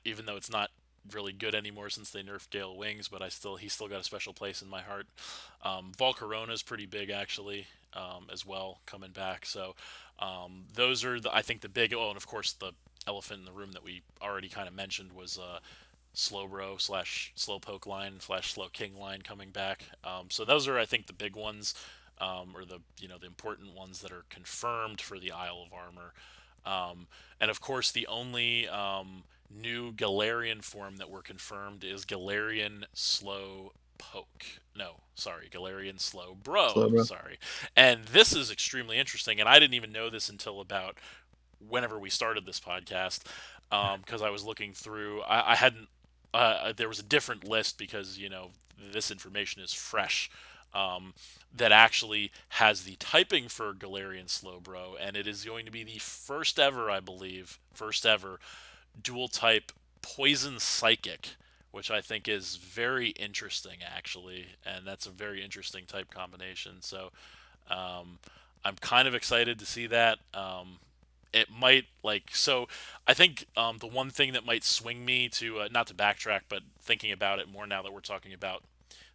Even though it's not really good anymore since they nerfed Gale Wings, but he's still got a special place in my heart. Volcarona is pretty big actually, as well coming back. So those are I think the big. Oh, and of course the elephant in the room that we already kind of mentioned was Slowbro slash Slowpoke line slash Slow King line coming back. So those are I think the big ones, or the important ones that are confirmed for the Isle of Armor. And of course, the only new Galarian form that were confirmed is Galarian Slow Poke. No, sorry, Galarian Slow Slow, Bro. bro. Sorry. And this is extremely interesting, and I didn't even know this until about whenever we started this podcast, because I was looking through. I hadn't. There was a different list because this information is fresh. That actually has the typing for Galarian Slowbro, and it is going to be the first ever, I believe, first ever dual type Poison Psychic, which I think is very interesting actually, and that's a very interesting type combination. So um, I'm kind of excited to see that. It might like so. I think the one thing that might swing me to not to backtrack, but thinking about it more now that we're talking about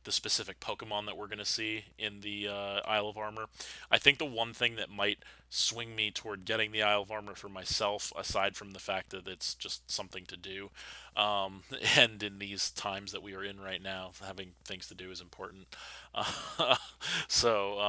the specific Pokemon that we're going to see in the Isle of Armor. I think the one thing that might swing me toward getting the Isle of Armor for myself, aside from the fact that it's just something to do, and in these times that we are in right now, having things to do is important. Uh, so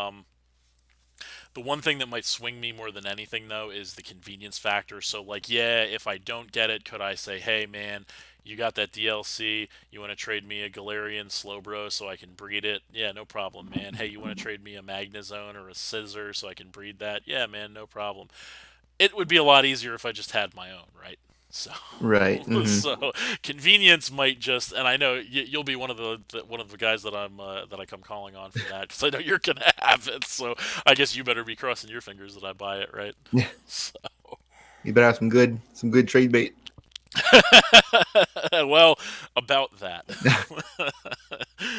the one thing that might swing me more than anything, though, is the convenience factor. So, like, yeah, if I don't get it, could I say, hey, man, you got that DLC. You want to trade me a Galarian Slowbro so I can breed it? Yeah, no problem, man. Hey, you want to trade me a Magnezone or a Scissor so I can breed that? Yeah, man, no problem. It would be a lot easier if I just had my own, right? So, Right. so convenience might just, and I know you'll be one of the guys that that I come calling on for that because I know you're gonna have it. So I guess you better be crossing your fingers that I buy it, right? Yeah. So, You better have some good trade bait. well, about that.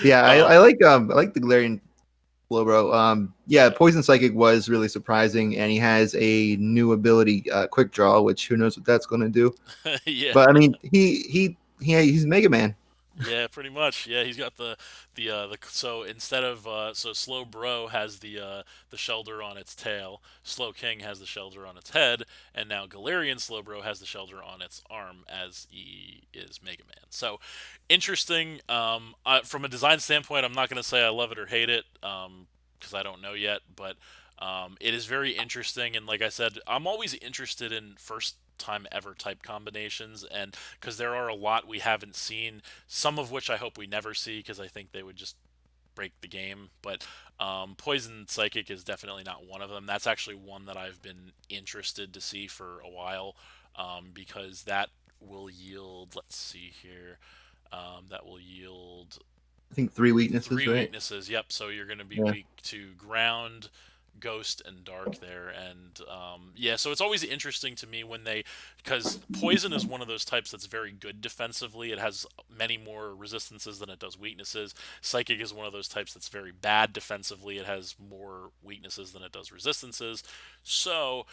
Yeah, I, um, I like I like the Galarian Slowbro. Yeah, yeah, Poison Psychic was really surprising, and he has a new ability, Quick Draw, which who knows what that's going to do. yeah. But I mean, he's Mega Man. Yeah, pretty much. Yeah, he's got the so instead of so Slow Bro has the shelter on its tail, Slow King has the shelter on its head, and now Galarian Slow Bro has the shelter on its arm as he is Mega Man. So interesting. From a design standpoint, I'm not going to say I love it or hate it, because I don't know yet, but it is very interesting. And like I said, I'm always interested in first time ever type combinations, and because there are a lot we haven't seen, some of which I hope we never see because I think they would just break the game. But Poison Psychic is definitely not one of them. That's actually one that I've been interested to see for a while, because that will yield, let's see here, that will yield I think three weaknesses, three right? weaknesses. Yep. So you're going to be Yeah. weak to ground, ghost, and dark there. And yeah, so it's always interesting to me when they, because poison is one of those types that's very good defensively. It has many more resistances than it does weaknesses. Psychic is one of those types that's very bad defensively. It has more weaknesses than it does resistances. So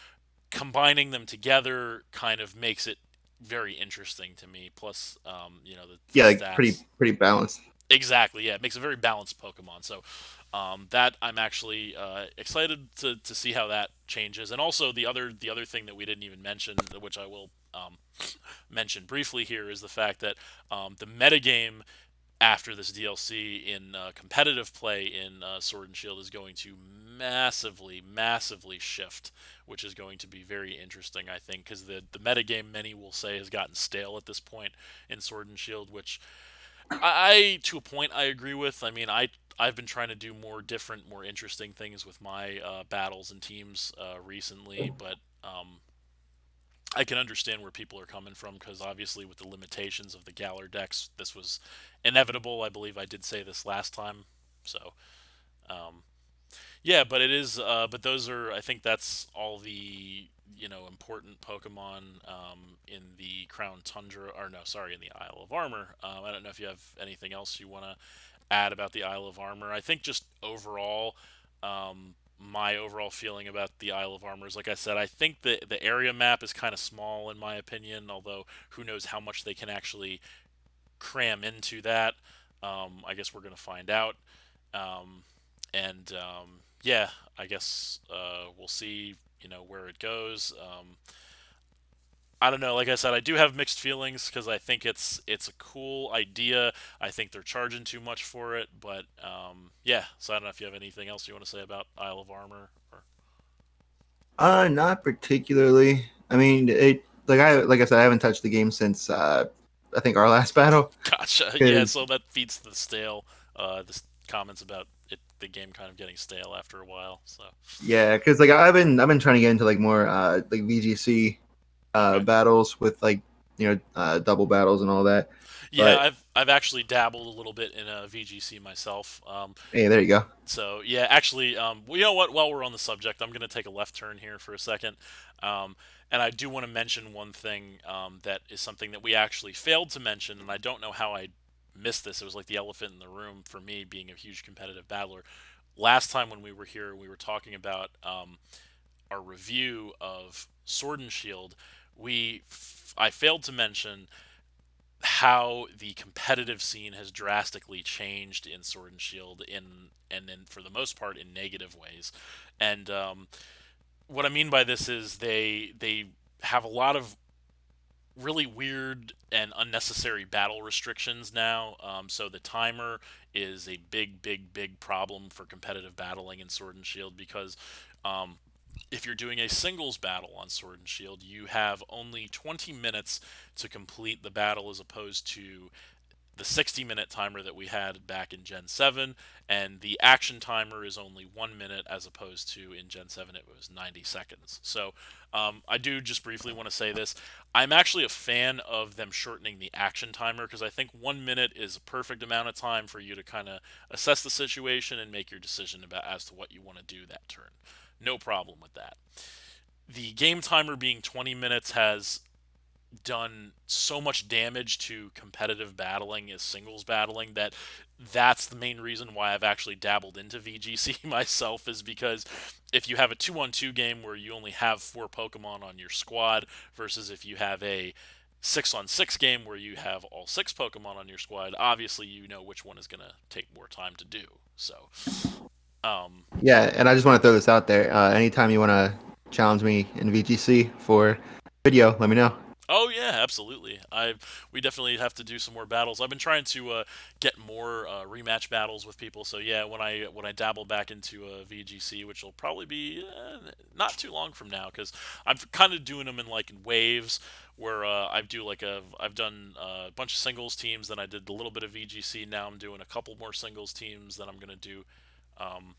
combining them together kind of makes it very interesting to me. Plus, the Yeah, like pretty stats. pretty balanced. Exactly, yeah, it makes a very balanced Pokemon. So that I'm actually excited to see how that changes. And also the other thing that we didn't even mention, which I will mention briefly here, is the fact that the metagame after this DLC in competitive play in Sword and Shield is going to massively, massively shift, which is going to be very interesting, I think, because the metagame many will say has gotten stale at this point in Sword and Shield, which to a point, I agree with. I mean, I've been trying to do more different, more interesting things with my battles and teams recently, but I can understand where people are coming from because obviously with the limitations of the Galar decks, this was inevitable. I believe I did say this last time, so um, yeah, but it is. But those are. I think that's all the important Pokemon in the Crown Tundra, or no, sorry, in the Isle of Armor. I don't know if you have anything else you want to add about the Isle of Armor. I think just overall, my overall feeling about the Isle of Armor is, like I said, I think the area map is kind of small in my opinion. Although who knows how much they can actually cram into that. I guess we're gonna find out. Um, and yeah, I guess we'll see. Where it goes. I don't know. Like I said, I do have mixed feelings because I think it's a cool idea. I think they're charging too much for it, but yeah. So I don't know if you have anything else you want to say about Isle of Armor. Or Not particularly. I mean, it like I said, I haven't touched the game since I think our last battle. gotcha. Yeah. Because So that feeds the stale. The comments about it, the game kind of getting stale after a while. So yeah, because like I've been trying to get into like more like VGC okay. battles with like double battles and all that. Yeah, But I've actually dabbled a little bit in a VGC myself. hey, there you go. So yeah, actually, well, you know what? While we're on the subject, I'm going to take a left turn here for a second, um, and I do want to mention one thing that is something that we actually failed to mention, and I don't know how I missed this. It was like the elephant in the room for me, being a huge competitive battler. Last time when we were here, we were talking about our review of Sword and Shield. I failed to mention how the competitive scene has drastically changed in Sword and Shield for the most part in negative ways. And what I mean by this is they have a lot of really weird and unnecessary battle restrictions now. So the timer is a big problem for competitive battling in Sword and Shield because um, if you're doing a singles battle on Sword and Shield, you have only 20 minutes to complete the battle as opposed to the 60-minute timer that we had back in Gen 7, and the action timer is only 1 minute as opposed to in Gen 7 it was 90 seconds. So I do just briefly want to say this. I'm actually a fan of them shortening the action timer because I think 1 minute is a perfect amount of time for you to kind of assess the situation and make your decision about as to what you want to do that turn. No problem with that. The game timer being 20 minutes has done so much damage to competitive battling as singles battling that that's the main reason why I've actually dabbled into VGC myself is because if you have a 2-on-2 game where you only have 4 Pokemon on your squad versus if you have a 6-on-6 game where you have all 6 Pokemon on your squad, obviously you know which one is going to take more time to do. So, um, Yeah, and I just want to throw this out there. Anytime you want to challenge me in VGC for video, let me know. Oh yeah, absolutely. We definitely have to do some more battles. I've been trying to get more rematch battles with people. So yeah, when I dabble back into VGC, which will probably be not too long from now, because I'm kind of doing them in waves, where I've done a bunch of singles teams, then I did a little bit of VGC. Now I'm doing a couple more singles teams. Then I'm gonna do um,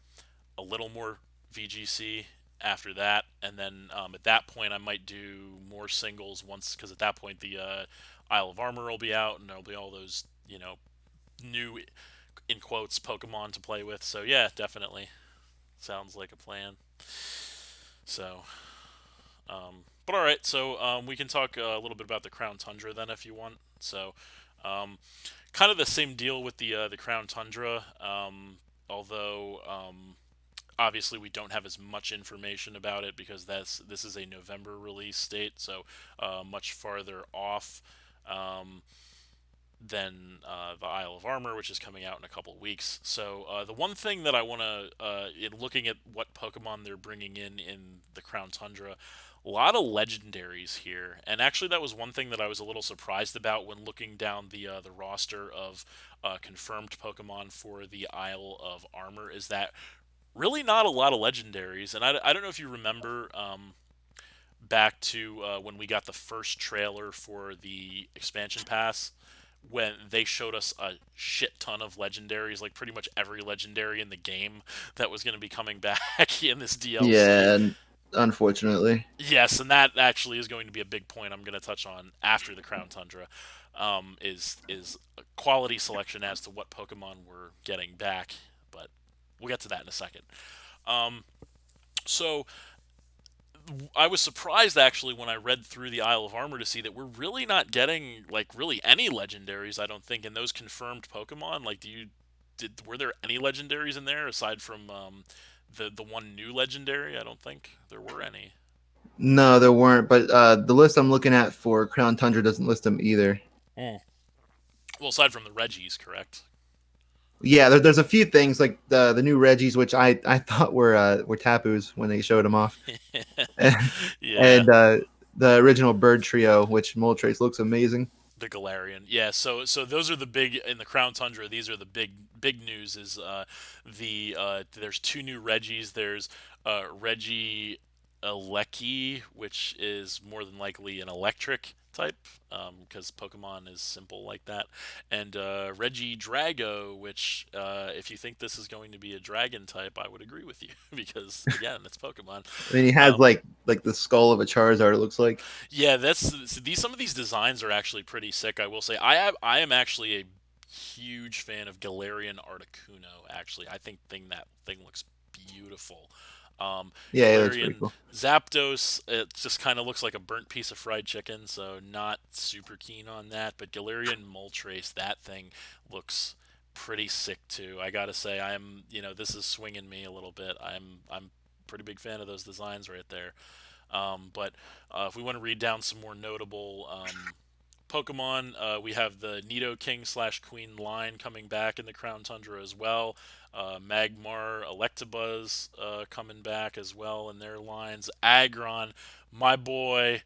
a little more VGC after that, and then at that point I might do more singles once because at that point the Isle of Armor will be out and there'll be all those new in quotes Pokemon to play with. So yeah, definitely sounds like a plan. So, but all right, so we can talk a little bit about the Crown Tundra then if you want. So, um, kind of the same deal with the Crown Tundra, although obviously we don't have as much information about it because this is a November release date, so much farther off um, than the Isle of Armor, which is coming out in a couple of weeks. So the one thing that I want to, in looking at what Pokemon they're bringing in the Crown Tundra, a lot of legendaries here, and actually that was one thing that I was a little surprised about when looking down the roster of confirmed Pokemon for the Isle of Armor. Is that really not a lot of legendaries. And I don't know if you remember back to when we got the first trailer for the expansion pass, when they showed us a shit ton of legendaries, like pretty much every legendary in the game that was going to be coming back in this DLC. Yeah, unfortunately. Yes, and that actually is going to be a big point I'm going to touch on after the Crown Tundra. Is a quality selection as to what Pokemon we're getting back, but we'll get to that in a second. Um, so I was surprised actually when I read through the Isle of Armor to see that we're really not getting really any legendaries. I don't think in those confirmed Pokemon. Like, were there any legendaries in there aside from the one new legendary? I don't think there were any. No, there weren't. But the list I'm looking at for Crown Tundra doesn't list them either. Mm. Well, aside from the Reggies, correct? Yeah, there's a few things like the new Reggies, which I thought were Tapus when they showed them off, Yeah, and the original Bird Trio, which Moltres looks amazing. the Galarian. Yeah, so those are the big in the Crown Tundra. These are the big news. Is there's two new Reggies. There's Reggie Alecki, which is more than likely an electric, type, because Pokemon is simple like that. And Reggie Drago, which, if you think this is going to be a dragon type, I would agree with you because again, it's Pokemon. I mean, he has Um, like the skull of a Charizard. It looks like. yeah, these some of these designs are actually pretty sick. I will say, I am actually a huge fan of Galarian Articuno. Actually, I think that thing looks beautiful. Yeah, it looks pretty Galarian cool. Zapdos, it just kind of looks like a burnt piece of fried chicken, so not super keen on that. But Galarian Moltres, that thing looks pretty sick too. I gotta say, this is swinging me a little bit. I'm pretty big fan of those designs right there. But if we want to read down some more notable Pokemon, we have the Nidoking slash Queen line coming back in the Crown Tundra as well. Magmar, Electabuzz coming back as well in their lines. Aggron, my boy,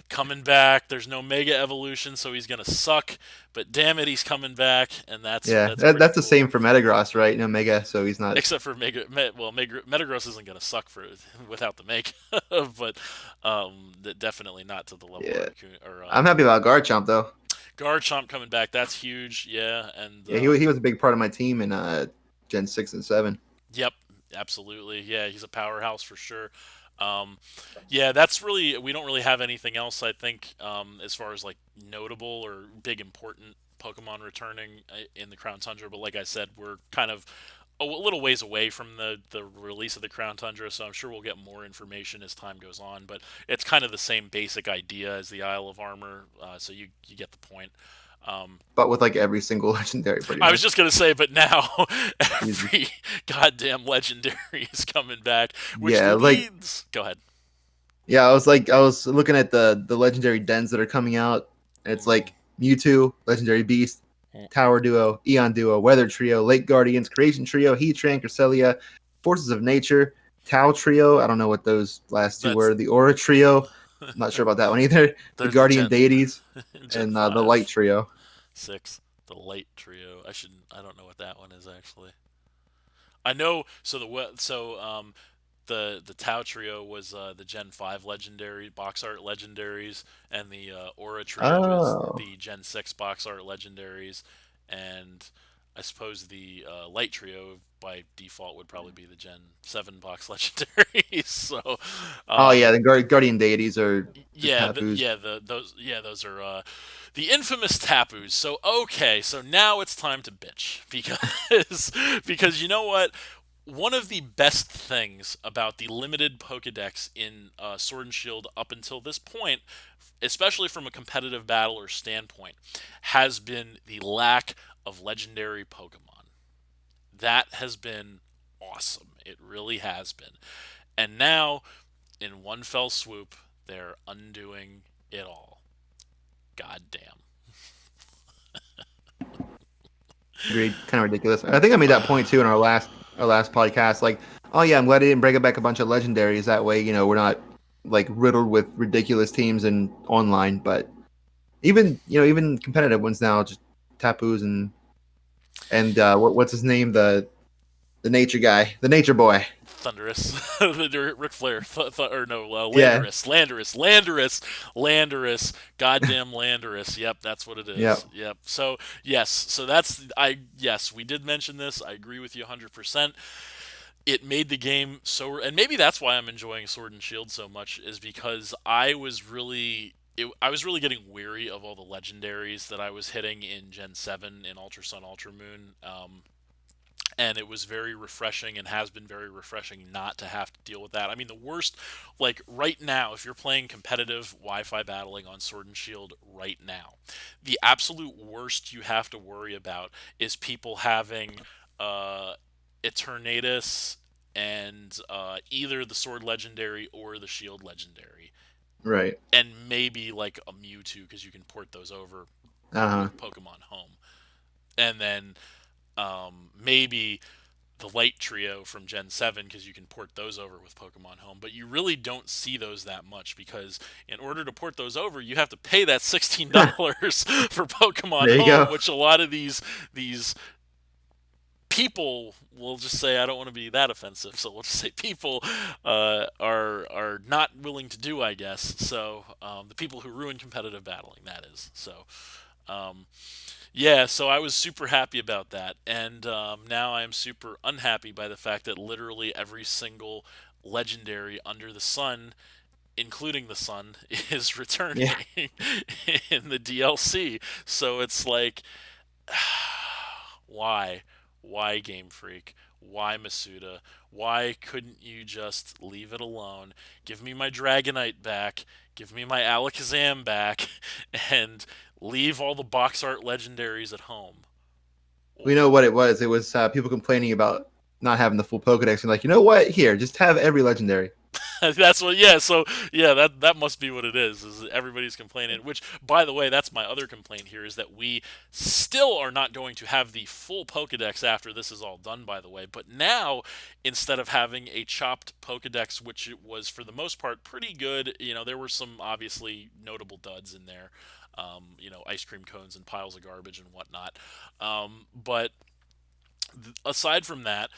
coming back. There's no Mega Evolution, so he's gonna suck. But damn it, he's coming back, and Yeah, that's pretty that's the cool. same for Metagross, right? No Mega, so he's not. Except for Metagross isn't gonna suck for without the Mega, but definitely not to the level Yeah, or I'm happy about Garchomp though. Garchomp coming back. That's huge. Yeah, and Yeah, he was a big part of my team in Gen 6 and 7. yep, absolutely. Yeah, he's a powerhouse for sure. Um, yeah, that's really we don't really have anything else. I think as far as like notable or big important Pokemon returning in the Crown Tundra. But like I said, we're kind of a little ways away from the release of the Crown Tundra, so I'm sure we'll get more information as time goes on. But it's kind of the same basic idea as the Isle of Armor, so you get the point. Um, But with like every single legendary, pretty I was much. just gonna say, but now Easy. every goddamn legendary is coming back, which Yeah, like leads. Go ahead. yeah, I was looking at the legendary dens that are coming out, and it's Mm, like Mewtwo, legendary beast, mm. Tower Duo, Eon Duo, Weather Trio, Lake Guardians, Creation Trio, Heatran, Cresselia, Forces of Nature, Tau Trio. I don't know what those last two That's were. The Aura Trio. I'm not sure about that one either. The there's the Guardian Deities Gen and the Light 5, Trio. 6, the light trio. I don't know what that one is actually. I know. The Tau trio was the Gen 5 legendary box art legendaries, and the Aura trio is Oh, the Gen 6 box art legendaries, and I suppose the Light trio by default would probably be the Gen 7 box legendaries. So, oh yeah, um, the Guardian Deities are the yeah, Tapus. those are the infamous Tapus. So okay, so now it's time to bitch because because you know what? One of the best things about the limited Pokedex in Sword and Shield up until this point, especially from a competitive battler standpoint, has been the lack of legendary Pokemon. That has been awesome. It really has been. And now, in one fell swoop, they're undoing it all. God damn. Agreed. Kind of ridiculous. I think I made that point too in our last podcast. Like, oh yeah, I'm glad I didn't bring back a bunch of legendaries. That way, we're not like riddled with ridiculous teams and online. But even competitive ones now, just Tapus and what's his name, the nature guy, the nature boy. Thunderous, Ric Flair, or no, Yeah. Landorus, goddamn Landorus. Yep, that's what it Yeah. is. Yep. So yes, we did mention this. I agree with you 100%. It made the game so, and maybe that's why I'm enjoying Sword and Shield so much, is because I was really getting weary of all the legendaries that I was hitting in Gen 7 in Ultra Sun, Ultra Moon. And it was very refreshing and has been very refreshing not to have to deal with that. I mean, the worst, like right now, if you're playing competitive Wi-Fi battling on Sword and Shield right now, the absolute worst you have to worry about is people having uh, Eternatus and either the Sword Legendary or the Shield Legendary, Right. and maybe like a Mewtwo because you can port those over Uh huh. with Pokemon Home, and then maybe the Light Trio from Gen 7 because you can port those over with Pokemon Home. But you really don't see those that much because in order to port those over, you have to pay that $16 for Pokemon There you Home, go. which a lot of these people, we'll just say, I don't want to be that offensive, so we'll just say people are not willing to do, I guess. So the people who ruin competitive battling, that is. So um, yeah, so I was super happy about that, and now I am super unhappy by the fact that literally every single legendary under the sun, including the sun, is returning Yeah. in the DLC. So it's like, why? Why Game Freak? Why Masuda? Why couldn't you just leave it alone? Give me my Dragonite back. Give me my Alakazam back. And leave all the box art legendaries at home. We know what it was. It was people complaining about not having the full Pokedex, and like, you know what? Here, just have every legendary. That's what. Yeah. So yeah, that must be what it is. Is everybody's complaining? Which, by the way, that's my other complaint here is that we still are not going to have the full Pokedex after this is all done. By the way, but now instead of having a chopped Pokedex, which it was for the most part pretty good, there were some obviously notable duds in there. Ice cream cones and piles of garbage and whatnot. But aside from that,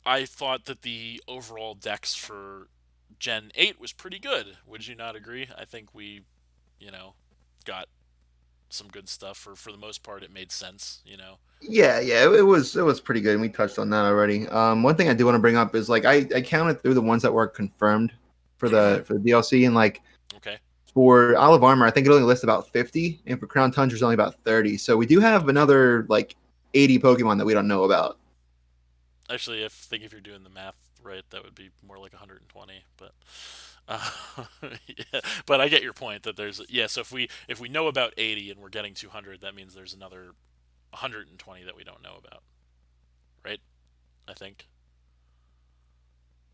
I thought that the overall dex for Gen 8 was pretty good. Would you not agree? I think we, you know, got some good stuff. For the most part, it made sense. Yeah, yeah, it was pretty good, and we touched on that already. One thing I do want to bring up is like I counted through the ones that were confirmed for the DLC, and like Okay. for Olive Armor, I think it only lists about 50, and for Crown Tundra, it's only about 30. So we do have another like 80 Pokemon that we don't know about. Actually, if you're doing the math right, that would be more like 120. But uh, yeah. But I get your point that there's yeah. So if we know about 80 and we're getting 200, that means there's another 120 that we don't know about, right? I think.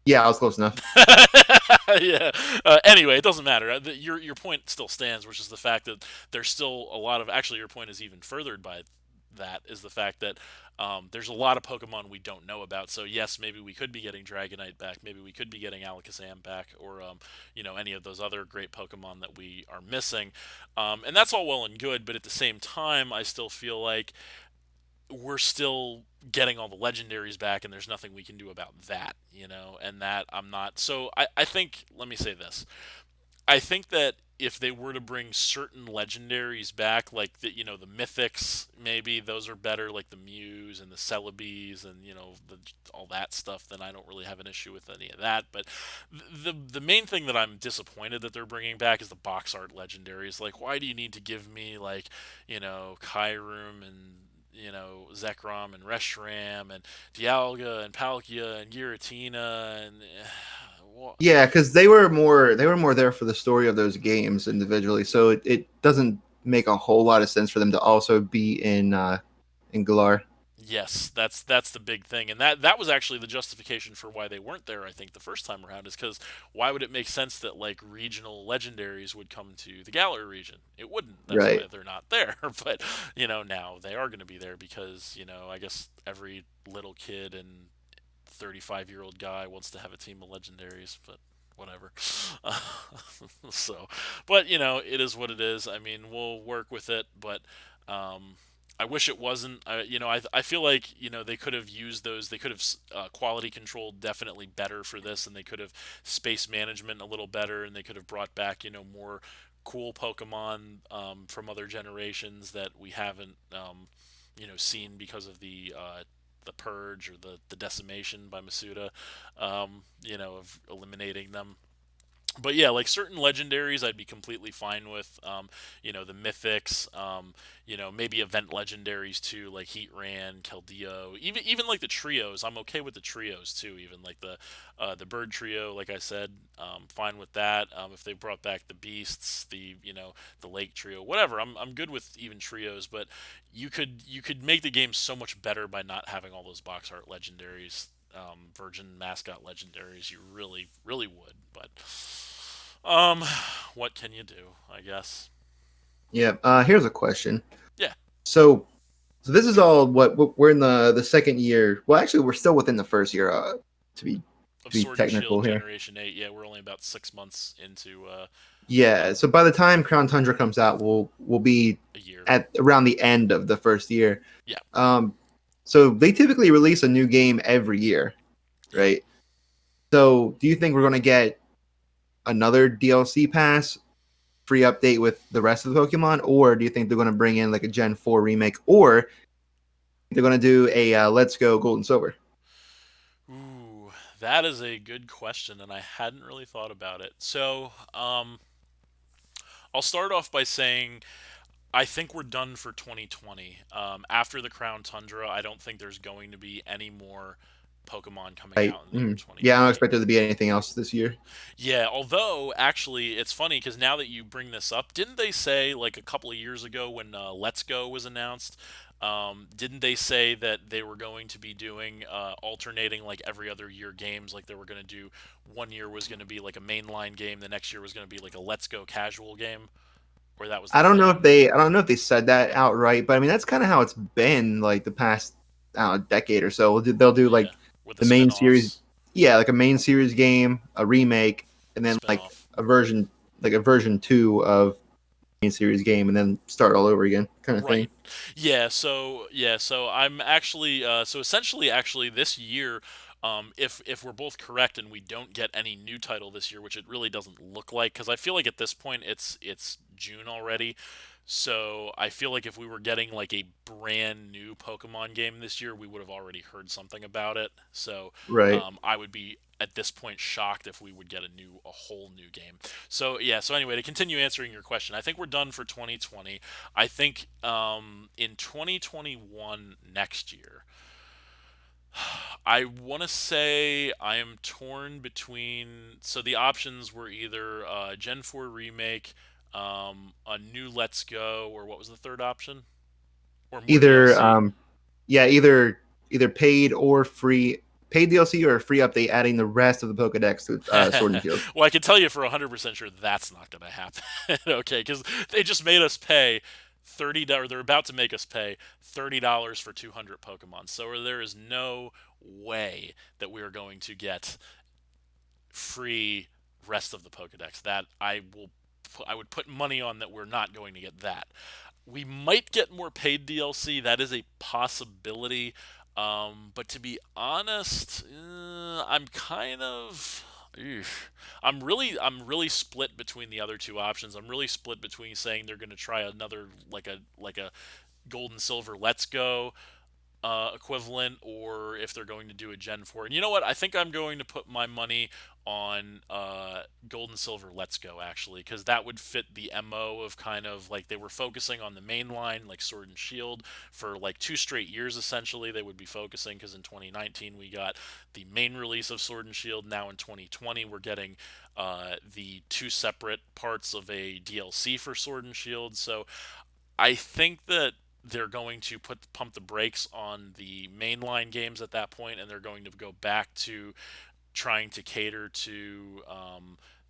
Yeah, I was close enough. Yeah. Anyway, it doesn't matter. Your point still stands, which is the fact that there's still a lot of. Actually, your point is even furthered by that. Is the fact that there's a lot of Pokemon we don't know about. So yes, maybe we could be getting Dragonite back. Maybe we could be getting Alakazam back, or any of those other great Pokemon that we are missing. And that's all well and good, but at the same time, I still feel like we're still getting all the legendaries back and there's nothing we can do about that. And that I'm not so I think let me say this. I think that if they were to bring certain legendaries back, like the mythics, maybe those are better, like the Mews and the Celebes and all that stuff, then I don't really have an issue with any of that. But the main thing that I'm disappointed that they're bringing back is the box art legendaries. Like, why do you need to give me like Kyurem and Zekrom and Reshiram and Dialga and Palkia and Giratina and Yeah, because they were more there for the story of those games individually, so it doesn't make a whole lot of sense for them to also be in Galar. yes, that's the big thing, and that was actually the justification for why they weren't there. I think the first time around is because why would it make sense that like regional legendaries would come to the Galar region? It wouldn't. That's why Right. they're not there. But now they are going to be there because I guess every little kid and 35-year-old guy wants to have a team of legendaries, but whatever. Uh, so, but it is what it is. I mean, we'll work with it, but um, I wish it wasn't. I feel like they could have used those. They could have quality control definitely better for this, and they could have space management a little better, and they could have brought back more cool Pokemon from other generations that we haven't seen because of the purge or the decimation by Masuda, of eliminating them. But yeah, like certain legendaries, I'd be completely fine with. The mythics, maybe event legendaries too, like Heatran, Keldeo, even like the trios. I'm okay with the trios too. Even like the bird trio, like I said, fine with that. If they brought back the beasts, the lake trio, whatever, I'm good with even trios. But you could make the game so much better by not having all those box art legendaries. Virgin mascot legendaries, you really, really would, but um, what can you do? I guess. Yeah. Here's a question. Yeah, So, so this is all we're in the second year. Well, actually, we're still within the first year. To be to of be Sword and technical Shield here. Generation 8. Yeah, we're only about 6 months into Yeah. So by the time Crown Tundra comes out, we'll be a year. at around the end of the first year. Yeah. Um, So they typically release a new game every year, Yep. right? So do you think we're going to get another DLC pass, free update with the rest of the Pokemon, or do you think they're going to bring in like a Gen 4 remake, or they're going to do a Let's Go Gold and Silver? Ooh, that is a good question, and I hadn't really thought about it. So, I'll start off by saying I think we're done for 2020. After the Crown Tundra, I don't think there's going to be any more Pokemon coming Right. out in the year Yeah, I don't 2020. expect there to be anything else this year. Yeah, although actually it's funny because now that you bring this up, didn't they say like a couple of years ago when Let's Go was announced? Didn't they say that they were going to be doing alternating like every other year games? Like they were going to do 1 year was going to be like a mainline game, the next year was going to be like a Let's Go casual game, or that was the plan. I don't know if they said that outright, but I mean that's kind of how it's been like the past I don't know, decade or so. They'll do Yeah, like with the the main series, spin-offs, yeah, like a main series game, a remake, and then spin-off. a version two of main series game, and then start all over again, kind of thing. Right. So I'm actually so essentially actually this year, if we're both correct and we don't get any new title this year, which it really doesn't look like, because I feel like at this point it's June already. So I feel like if we were getting like a brand new Pokemon game this year, we would have already heard something about it. So Right. I would be at this point shocked if we would get a whole new game. So yeah. So anyway, to continue answering your question, I think we're done for 2020. I think in 2021 next year, I want to say I am torn between. So the options were either Gen 4 remake, a new Let's Go, or what was the third option? Or more Either DLC. yeah, either paid or free, paid DLC or a free update, adding the rest of the Pokedex to Sword and Shield. Well, I can tell you for 100% sure that's not going to happen. Okay, because they just made us pay $30. They're about to make us pay $30 for 200 Pokemon. So there is no way that we are going to get free rest of the Pokedex. That I would put money on that we're not going to get that. We might get more paid DLC. That is a possibility. But to be honest, I'm kind of. Eesh. I'm really split between the other two options. I'm really split between saying they're going to try another like a gold and silver let's go equivalent, or if they're going to do a Gen 4. And you know what? I think I'm going to put my money on Gold and Silver Let's Go, actually, because that would fit the MO of kind of like they were focusing on the main line, like Sword and Shield, for like 2 straight years, essentially. They would be focusing because in 2019 we got the main release of Sword and Shield. Now in 2020, we're getting the two separate parts of a DLC for Sword and Shield. So I think that they're going to pump the brakes on the mainline games at that point, and they're going to go back to trying to cater to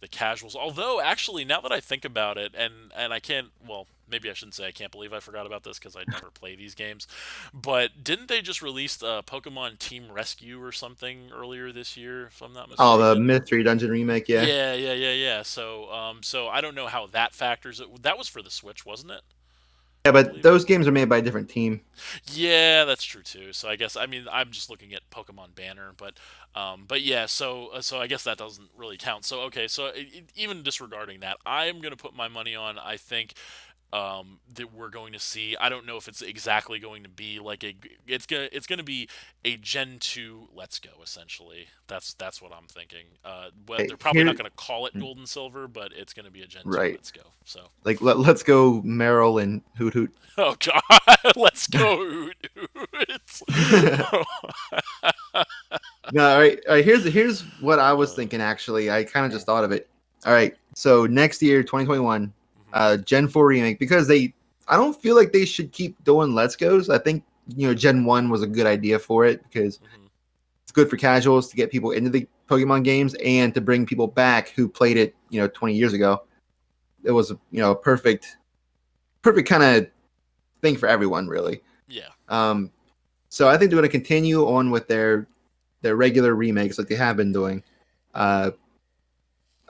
the casuals. Although, actually, now that I think about it, and I can't, well, maybe I shouldn't say I can't believe I forgot about this because I never play these games, but didn't they just release Pokemon Team Rescue or something earlier this year, if I'm not Oh, the mistaken? Mystery Dungeon remake, yeah. Yeah. So I don't know how that factors. That was for the Switch, wasn't it? Yeah, I but believe. those games are made by a different team. Yeah, that's true too. So I guess I mean I'm just looking at Pokemon Banner, but yeah. So I guess that doesn't really count. So okay, so even disregarding that, I am going to put my money on. I think that we're going to see. I don't know if it's exactly going to be like a. It's gonna be a Gen 2 Let's Go essentially. That's what I'm thinking. But Hey, they're probably not here, going to call it Gold and Silver, but it's going to be a Gen 2 right. Let's Go. So. Like let's go Meryl and Hoot Hoot. Oh God, let's go. It's, No, all right. Here's what I was uh, thinking. Actually, I kind of just thought of it. All right, so next year, 2021, mhm, Gen 4 remake, because I don't feel like they should keep doing Let's Goes. I think Gen 1 was a good idea for it because mhm. it's good for casuals to get people into the Pokemon games and to bring people back who played it 20 years ago. It was a perfect kind of thing for everyone, really. Yeah. Um, so I think they're going to continue on with their regular remakes like they have been doing. Uh,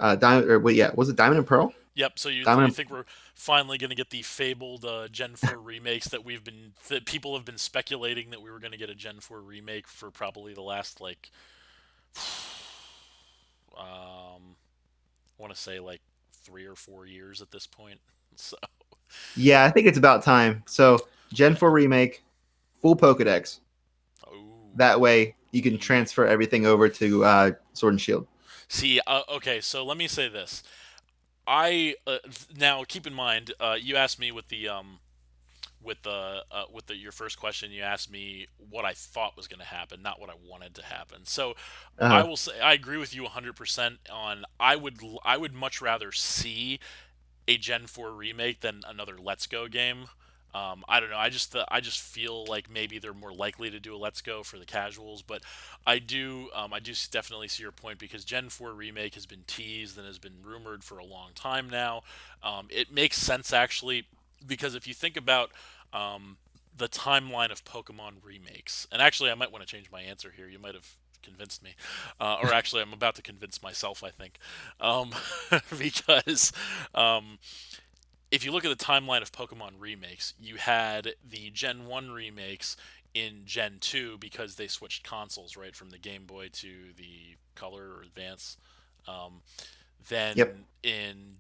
Diamond or wait, yeah, was it Diamond and Pearl? Yep. So you I'm think we're finally going to get the fabled Gen 4 remakes that people have been speculating that we were going to get a Gen 4 remake for probably the last like I want to say like 3 or 4 years at this point. So, Yeah, I think it's about time. So Gen yeah. 4 remake, full Pokedex. Oh, That way you can ye- transfer everything over to Sword and Shield. see. Okay, so let me say this. I now keep in mind, you asked me with the your first question. You asked me what I thought was going to happen, not what I wanted to happen. So I Uh-huh. will say I agree with you 100% on. I would much rather see a Gen 4 remake than another Let's Go game. I don't know. I just feel like maybe they're more likely to do a Let's Go for the casuals, but I do definitely see your point because Gen 4 remake has been teased and has been rumored for a long time now. It makes sense actually because if you think about um, the timeline of Pokemon remakes, and actually I might want to change my answer here. You might have convinced me, or actually I'm about to convince myself. I think um, because um, if you look at the timeline of Pokemon remakes, you had the Gen 1 remakes in Gen 2 because they switched consoles, right, from the Game Boy to the Color or Advance. Um, Yep. then in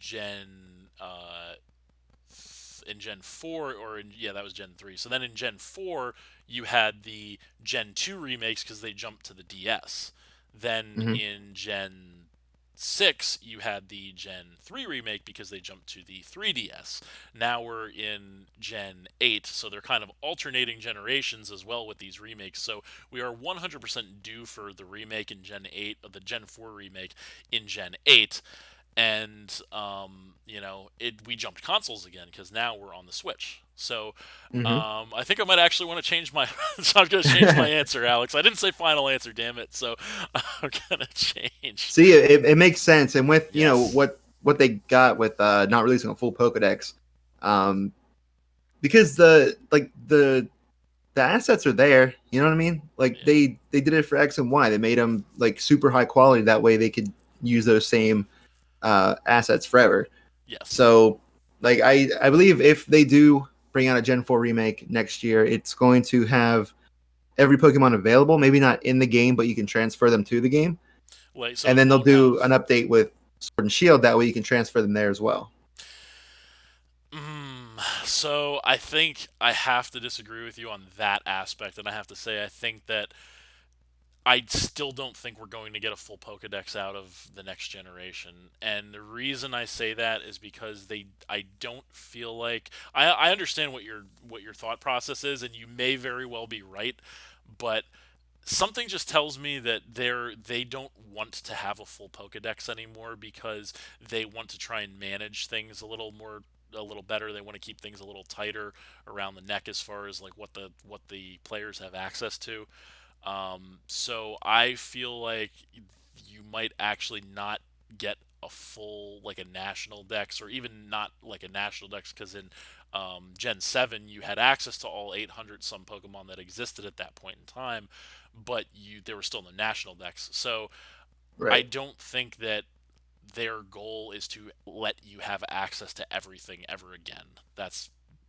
Gen 4 or in yeah, that was Gen 3. So then in Gen 4, you had the Gen 2 remakes cuz they jumped to the DS. Then Hmm. in Gen 6, you had the Gen 3 remake because they jumped to the 3DS. Now we're in Gen 8, so they're kind of alternating generations as well with these remakes. So we are 100% due for the remake in Gen 8, of the Gen 4 remake in Gen 8, and we jumped consoles again because now we're on the Switch. So Hmm. I think I might actually want to change my. So I'm going to change my answer, Alex. I didn't say final answer, damn it. So I'm going to change. See, it makes sense, and with Yes. what they got with not releasing a full Pokedex, um, because the assets are there. You know what I mean? Like Yeah. they did it for X and Y. They made them like super high quality. That way they could use those same assets forever. Yes. So like I believe if they do bring out a Gen 4 remake next year, it's going to have every Pokemon available. Maybe not in the game, but you can transfer them to the game. Like so, And it then they'll won't have. do an update with Sword and Shield. That way you can transfer them there as well. So I think I have to disagree with you on that aspect, and I have to say I think that I still don't think we're going to get a full Pokedex out of the next generation. And the reason I say that is because I don't feel like I understand what your thought process is, and you may very well be right, but something just tells me that they don't want to have a full Pokedex anymore because they want to try and manage things a little better. They want to keep things a little tighter around the neck as far as like what the players have access to. So I feel like you might actually not get a full like a national dex or even not like a national dex because in Gen 7 you had access to all 800 some Pokemon that existed at that point in time, but you they were still in the national dex. So I Right. don't think that their goal is to let you have access to everything ever again.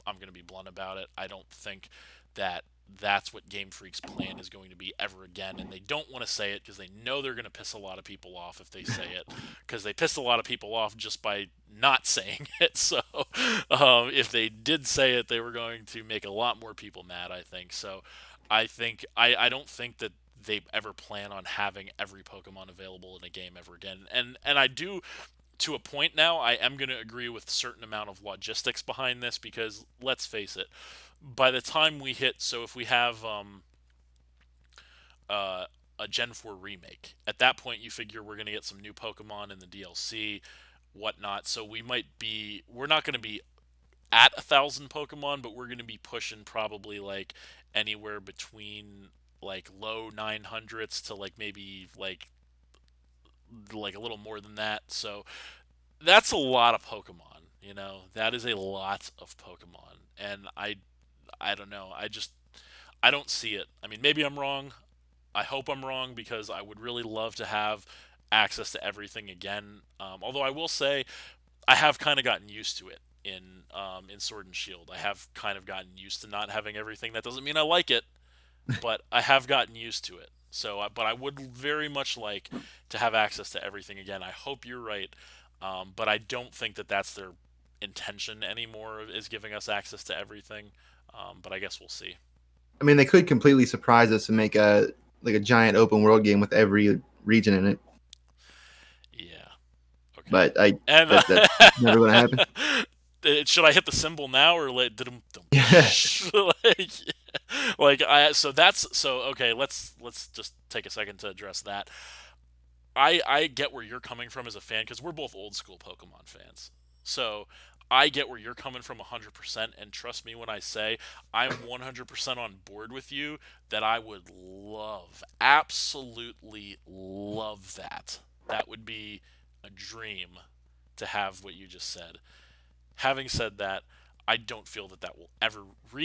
I'm going to be blunt about it. I don't think that that's what Game Freak's plan is going to be ever again, and they don't want to say it because they know they're going to piss a lot of people off if they say it, because they pissed a lot of people off just by not saying it. So if they did say it, they were going to make a lot more people mad. I think so. I don't think that they ever plan on having every Pokemon available in a game ever again. And I do to a point now. I am going to agree with a certain amount of logistics behind this because let's face it, by the time we hit, so if we have uh, a Gen 4 remake, at that point you figure we're going to get some new Pokemon in the DLC, whatnot. So we're not going to be at 1,000 Pokemon, but we're going to be pushing probably like anywhere between like low 900s to like maybe like a little more than that. So that's a lot of Pokemon. That is a lot of Pokemon, and I don't know. I don't see it. I mean, maybe I'm wrong. I hope I'm wrong because I would really love to have access to everything again. Although I will say I have kind of gotten used to it in Sword and Shield. I have kind of gotten used to not having everything. That doesn't mean I like it, but I have gotten used to it. So, but I would very much like to have access to everything again. I hope you're right, but I don't think that that's their intention anymore. Is giving us access to everything. But I guess we'll see. I mean, they could completely surprise us and make a like a giant open world game with every region in it, Yeah. Okay. but I And that's never going to happen. should I hit the symbol now or let did Yeah, like like I so that's so okay, let's just take a second to address that. I get where you're coming from as a fan because we're both old school Pokemon fans. So I get where you're coming from 100%, and trust me when I say I'm 100% on board with you that I would love, absolutely love that. That would be a dream to have what you just said. Having said that, I don't feel that that will ever.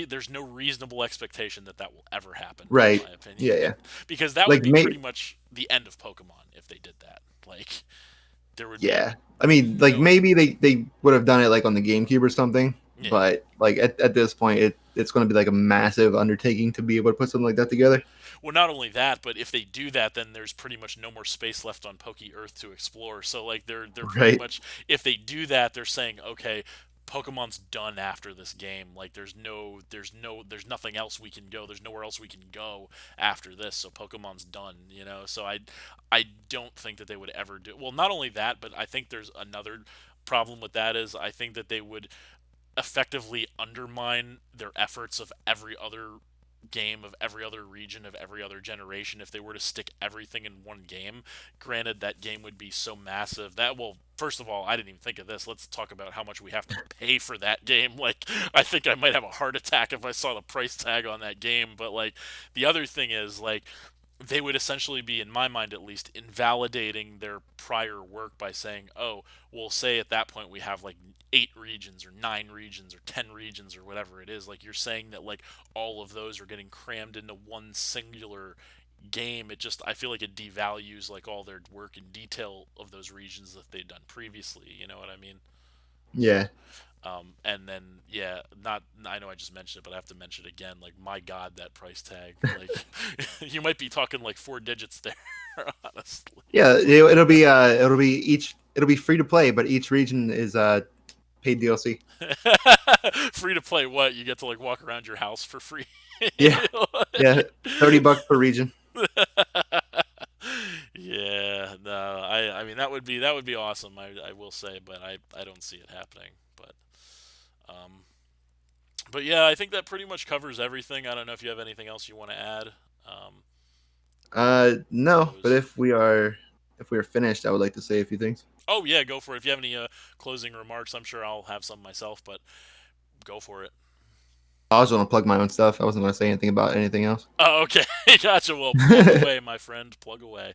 There's no reasonable expectation that that will ever happen, in right. my opinion, Yeah, yeah. because that would Like be may pretty much the end of Pokemon if they did that. Like there would be yeah. I mean, like no. maybe they would have done it like on the GameCube or something, Yeah. but like at this point, it's going to be like a massive undertaking to be able to put something like that together. Well, not only that, but if they do that, then there's pretty much no more space left on Poke Earth to explore. So like they're pretty Right. much if they do that, they're saying okay, Pokemon's done after this game. Like there's nothing else we can go. There's nowhere else we can go after this. So Pokemon's done, you know. So I don't think that they would ever do. Well, not only that, but I think there's another problem with that is I think that they would effectively undermine their efforts of every other game of every other region of every other generation if they were to stick everything in one game. Granted, that game would be so massive that, well, first of all, I didn't even think of this. Let's talk about how much we have to pay for that game. Like, I think I might have a heart attack if I saw the price tag on that game. But like, the other thing is like they would essentially be, in my mind at least, invalidating their prior work by saying, oh, well, say at that point we have like 8 regions or 9 regions or 10 regions or whatever it is. Like you're saying that like all of those are getting crammed into one singular game. It just, I feel like it devalues like all their work and detail of those regions that they'd done previously. You know what I mean? So, Yeah. and then yeah, not I know I just mentioned it, but I have to mention it again. Like my God, that price tag. Like you might be talking like 4 digits there, honestly. Yeah, it'll be free to play, but each region is paid DLC. Free to play what? You get to like walk around your house for free. Yeah, yeah, $30 per region. Yeah, no, I mean that would be awesome. I will say, but I don't see it happening. Um, but yeah, I think that pretty much covers everything. I don't know if you have anything else you want to add. Um, No, but close. if we are finished, I would like to say a few things. Oh yeah, go for it. If you have any closing remarks, I'm sure I'll have some myself, but go for it. I was going to plug my own stuff. I wasn't going to say anything about anything else. Oh, okay, gotcha. Well, plug away, my friend. Plug away.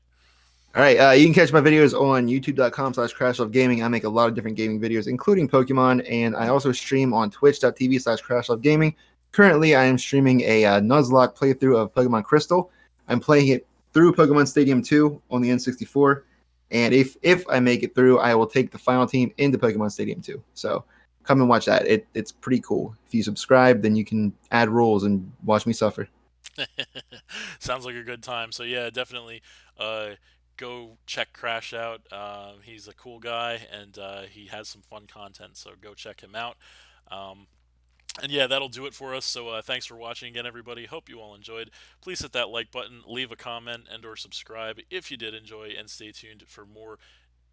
All right, you can catch my videos on youtube.com/crashlovegaming. I make a lot of different gaming videos, including Pokemon, and I also stream on twitch.tv/crashlovegaming. Currently, I am streaming a Nuzlocke playthrough of Pokemon Crystal. I'm playing it through Pokemon Stadium 2 on the N64, and if I make it through, I will take the final team into Pokemon Stadium 2. So come and watch that. It's pretty cool. If you subscribe, then you can add rules and watch me suffer. Sounds like a good time. So yeah, definitely uh, go check Crash out. He's a cool guy and he has some fun content. So go check him out. Um, and yeah, that'll do it for us. So thanks for watching again, everybody. Hope you all enjoyed. Please hit that like button, leave a comment, and/or subscribe if you did enjoy, and stay tuned for more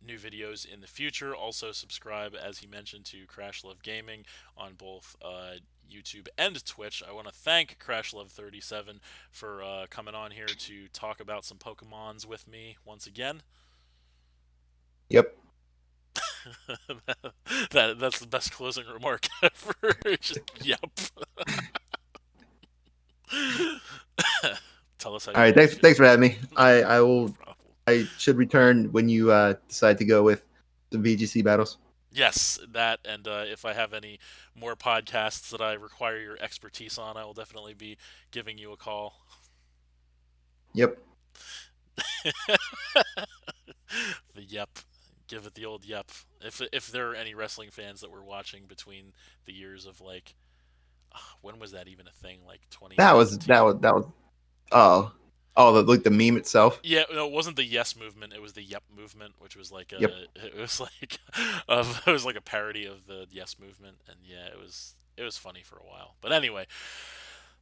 new videos in the future. Also, subscribe, as he mentioned, to Crash Love Gaming on both YouTube and Twitch. I want to thank Crash Love 37 for coming on here to talk about some Pokemons with me once again. Yep. That's the best closing remark ever. Just, yep. Tell us how All you right, really feel. thanks for having me. I No will problem. I should return when you decide to go with the VGC battles. Yes, that, and if I have any more podcasts that I require your expertise on, I will definitely be giving you a call. Yep. The yep. Give it the old yep. If there are any wrestling fans that were watching between the years of like when was that even a thing? Like That was that 2017. was that was oh like the meme itself. Yeah, no, it wasn't the yes movement. It was the yep movement, which was like Yep. it was like it was like a parody of the yes movement, and yeah, it was funny for a while. But anyway,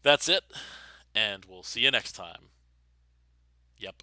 that's it, and we'll see you next time. Yep.